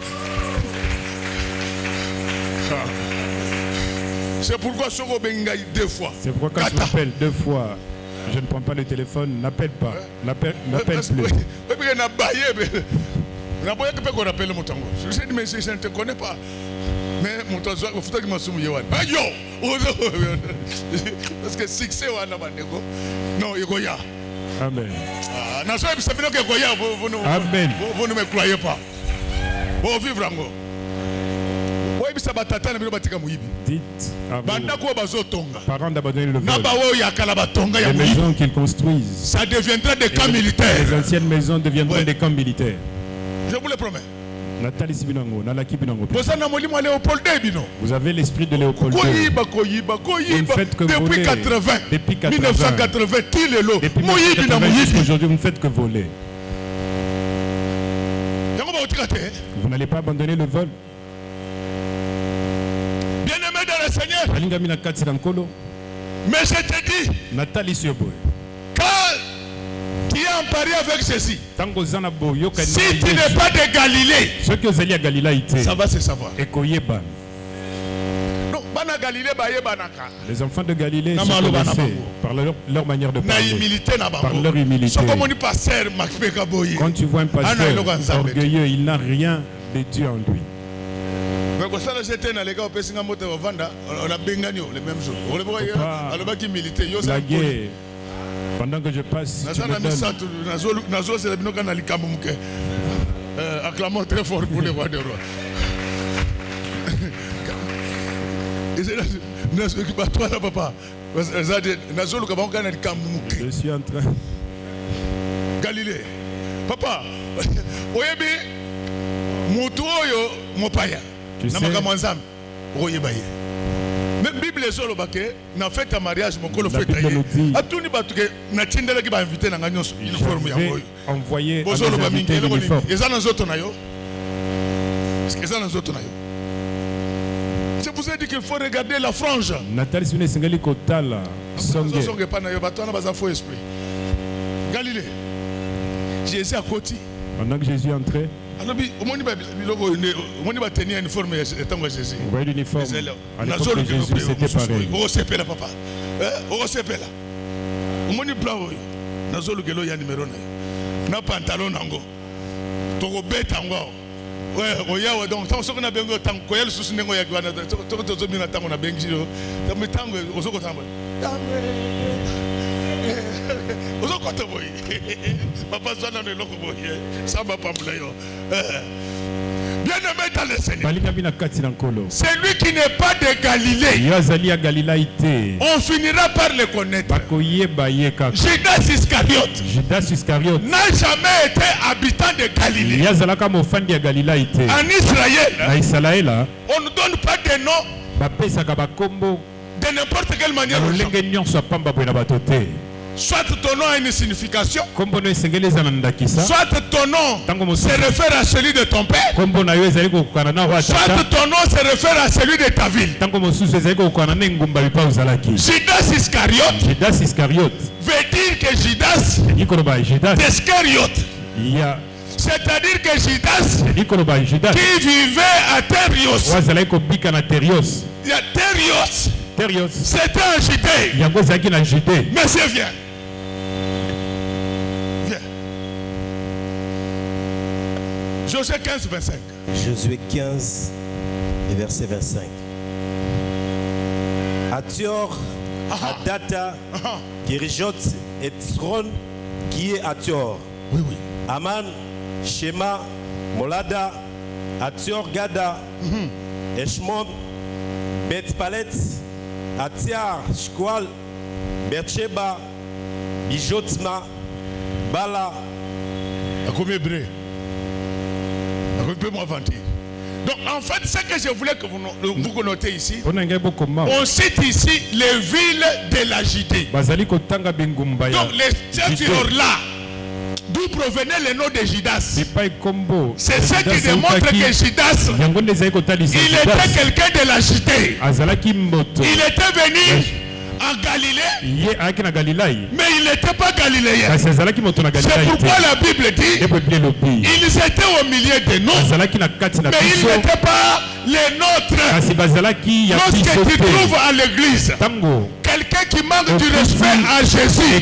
C'est pourquoi Soko Bengaï 2 fois. C'est pourquoi quand tu m'appelles 2 fois, je ne prends pas le téléphone, n'appelle pas. N'appelle plus. Je dis, mais je ne te connais pas. Mais mon toit, il faut que je me souvienne. Parce que succès, non, il y a. Amen. Amen. Vous ne me croyez pas. Vous vivre en gros. Dites à vos parents d'abandonner le vol. Les maisons qu'ils construisent, ça deviendra des camps militaires. Les anciennes maisons deviendront des camps militaires. Je vous le promets. Vous avez l'esprit de Léopold II. Vous faites que depuis 80, 1980, depuis 1980 jusqu'aujourd'hui, vous ne faites que voler. Vous n'allez pas abandonner le vol. Bien-aimé dans le Seigneur. Mais je te dis, quand tu es en pari avec Jésus, si tu n'es pas de Galilée, ça va se savoir. Non, les enfants de Galilée sont connaissés par leur manière de parler, par leur humilité. Quand tu vois un pasteur orgueilleux, il n'a rien de Dieu en lui. La guerre, pendant que je passe, acclamons très fort pour les rois de rois. Je suis en train. Galilée. Papa, tu sais, même Bible est sur le baquet, n'a fait un mariage, mon colo fait tailler. A tout ni batuke, n'a tindela qui va inviter dans l'agneau uniforme. Envoyer à mes invités l'uniforme. Je vous ai dit qu'il faut regarder la frange. Galilée. Jésus à côté. Pendant que Jésus est entré, vous voyez l'uniforme. À l'époque de Jésus, c'était pareil. Bien-aimé dans le Seigneur, celui qui n'est pas de Galilée, on finira par le connaître. Judas Iscariote n'a jamais été habitant de Galilée. En Israël, on ne donne pas de nom de n'importe quelle manière. Soit ton nom a une signification, soit ton nom se réfère à celui de ton père, soit ton nom se réfère à celui de ta ville. Judas Iscariote veut dire que Judas Iscariote, C'est-à-dire que Judas, qui vivait à Terios, il y a Terios, c'était un Judée. Monsieur, viens. Josué 15, 25. Josué 15, et verset 25. Atior, Adata, Gerijot et Tsron, qui est Atior. Oui, oui. Aman, Shema, Molada, Atior Gada, Eshmon, Bet-Palet, Atiar, Shkwal, Bercheba, Bijotma, Bala. À combien bré? Peut-moi mentir. Donc en fait, ce que je voulais que vous notez ici, on cite ici les villes de la Judée. Donc les là, d'où provenait le nom de Judas. C'est ce qui démontre que Judas, il était quelqu'un de la Judée. Il était venu en Galilée, mais il n'était pas galiléen. C'est pourquoi la Bible dit ils étaient au milieu de nous, mais ils n'étaient pas les nôtres. Lorsque tu trouves à l'église quelqu'un qui manque du respect à Jésus,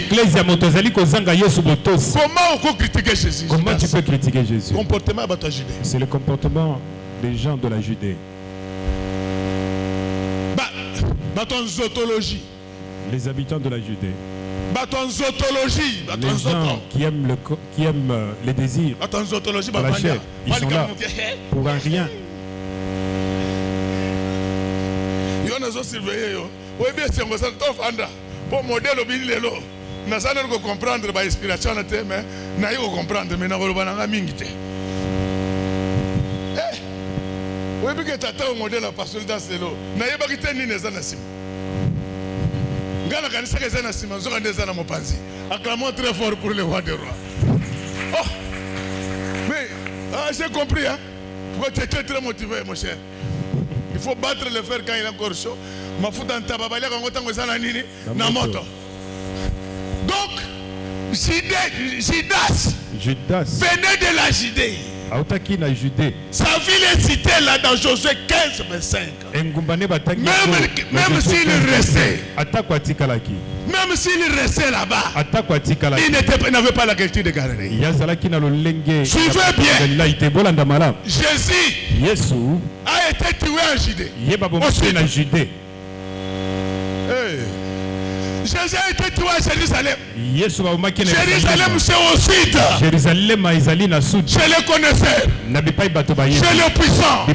comment on peut critiquer Jésus? Comment tu peux critiquer Jésus? C'est le comportement des gens de la Judée. Les habitants de la Judée. Les gens qui aiment les désirs de la chair, ils sont là pour un rien. Pour modèle na sana ko comprendre ba inspiration na te mais na yo comprendre mais na ko bananga mingi te. Oui bi que tata au modèle parce que dans celo na yeba ki te ni neza na sim. Ngana kanisa ke zana sim nzoka ndeza na mopanzi. Acclamons très fort pour le roi des rois. Oh. Mais j'ai compris hein. Pourquoi tu es très motivé mon cher. Il faut battre le fer quand il est encore chaud. Ma fout dans ta babalia quand on zana nini na moto. Donc, Judas venait de la Judée. Sa ville est citée là dans Josué 15, 25. Même s'il restait, même s'il restait là-bas, il n'avait pas la culture de Galilée. Suivez bien. Jésus a été tué en Judée. Jésus a été tué à Jérusalem. Jérusalem c'est au sud. Je le connaissais. Je le puissant. Il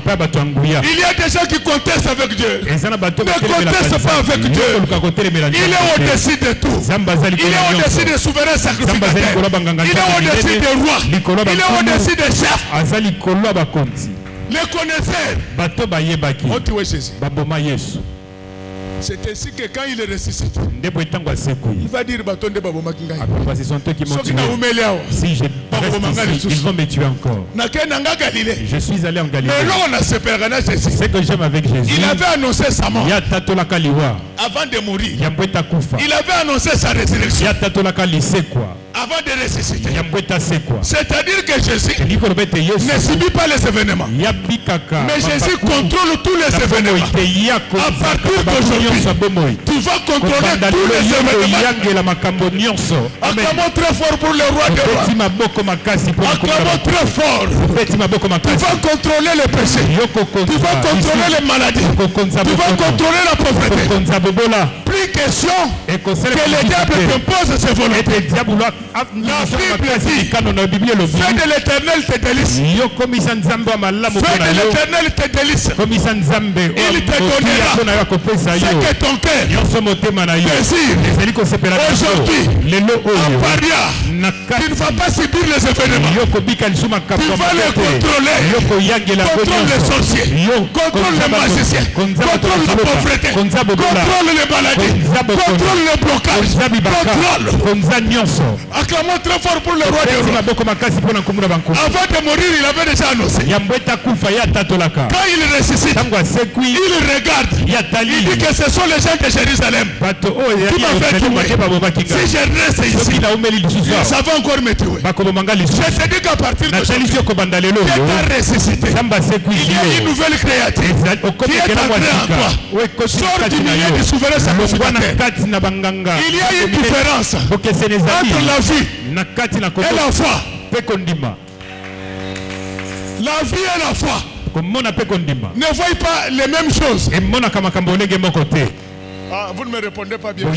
y a des gens qui contestent avec Dieu. Ne contestent pas avec Dieu. Il est au-dessus de tout. Il est au-dessus des souverains sacrificateurs. Il est au-dessus des rois. Il est au-dessus des chefs. Les connaisseurs. On tuait Jésus. C'est ainsi que quand il est ressuscité, il va dire si je reste ici, ils vont me tuer encore. Je suis allé en Galilée. Ce que j'aime avec Jésus, il avait annoncé sa mort avant de mourir. Il avait annoncé sa résurrection avant de ressusciter. C'est-à-dire que Jésus ne subit pas les événements, mais Jésus contrôle tous les événements. À partir d'aujourd'hui, tu vas contrôler tous les événements. Acclamons très fort pour le roi des rois. Acclamons très fort. Tu vas contrôler le péché. Tu vas contrôler les maladies. Tu vas contrôler la pauvreté. Plus question que le diable t'impose ses volontés. La Bible dit, fais de l'Éternel tes délices. Fais de l'Éternel tes délices. Il te donnera ce que ton cœur désire. Aujourd'hui, en paria, tu ne vas pas subir les événements. Tu vas les contrôler. Contrôle les sorciers. Contrôle les magiciens. Contrôle la pauvreté. Contrôle les maladies. Contrôle le blocage. Contrôle. Acclamons très fort pour le roi des rois. Avant de mourir, il avait déjà annoncé. Quand il ressuscite, il regarde. Il dit que ce sont les gens de Jérusalem qui m'avaient tué. Si je reste ici, ça va encore me tuer. Je te dis qu'à partir de aujourd'hui, Dieu t'a ressuscité. Il y a une nouvelle créature qui est entrée en toi. Sors du milieu du souverain sacrificateur. Il y a une différence entre la vie et la foi. La vie et la foi ne voient pas les mêmes choses. Ah, vous ne me répondez pas bien.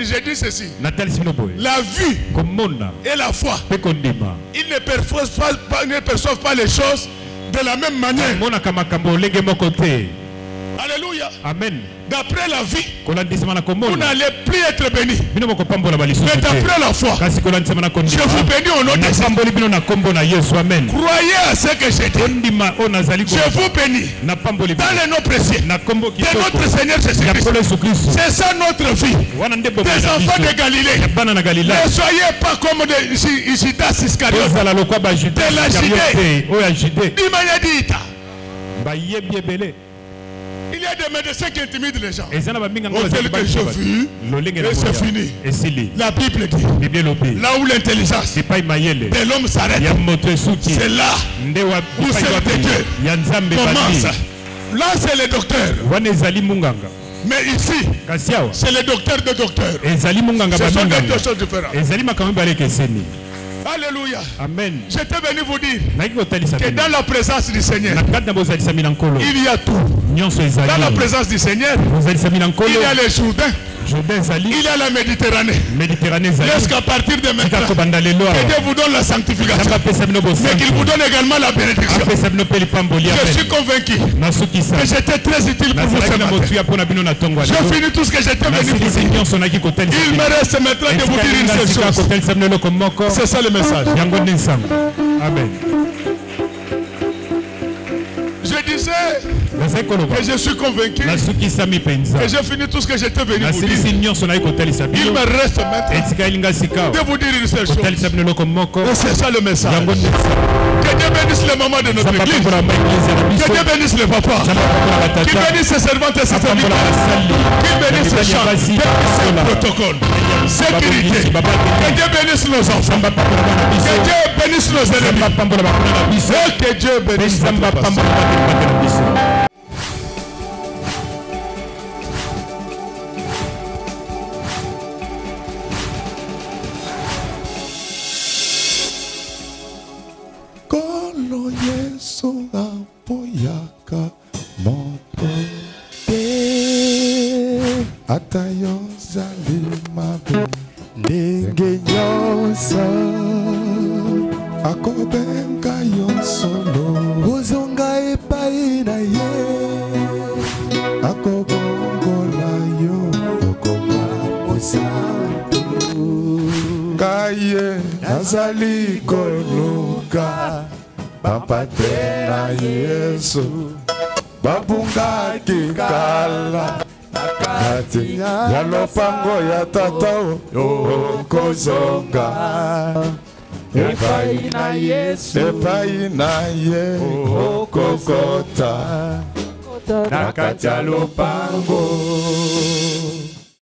J'ai dit ceci. La vue et la foi, ils ne perçoivent pas les choses de la même manière. Alléluia. Amen. D'après la vie, vous n'allez plus être béni. Mais d'après la foi, je vous bénis au nom de Jésus. Croyez à ce que j'ai dit. Je vous bénis dans les noms précieux de notre Seigneur Jésus-Christ. C'est ça notre vie. Des enfants de Galilée. Ne soyez pas comme Judas Iscariote. De la Judée. Il y a des médecins qui intimident les gens. Tel que j'ai vu, et c'est fini. La Bible dit, là où l'intelligence de l'homme s'arrête, c'est là où celle de Dieu commence. Là, c'est le docteur. Mais ici, c'est le docteur de docteurs. Ce sont deux choses différentes. Alléluia. Amen. J'étais venu vous dire que dans la présence du Seigneur, il y a tout. Dans la présence du Seigneur, il y a les Jourdains. Il y a la Méditerranée. Jusqu'à partir de maintenant, que Dieu vous donne la sanctification, mais qu'il vous donne également la bénédiction. Je suis convaincu que j'étais très utile pour vous ce matin. Je finis tout ce que j'étais venu vous dire. Il me reste maintenant de vous dire une seule chose. C'est ça le message. Amen. Je disais que je suis convaincu que j'ai fini tout ce que j'étais venu vous dire. Il me reste maintenant de vous dire une seule chose. Et c'est ça le message. Que Dieu bénisse le moment de notre église. Que Dieu bénisse le papa. Qu'il bénisse ses servantes et ses serviteurs. Qu'il bénisse ses chants. Qu'il bénisse ses protocoles. Sécurité. Que Dieu bénisse nos enfants. Que Dieu bénisse nos ennemis. Et que Dieu bénisse nos enfants. Kolo Yesu apoyaka moto te atayo zalimabe ndenge nyonso akobenga yo solo ozonga epai na ye akobongola yo okoma mosantu kaye nazali koluka bapate na Yesu babungaki kala nakati ya lopango ya tata okozonga epai na Yesu epai na ye okokota nakati ya lopango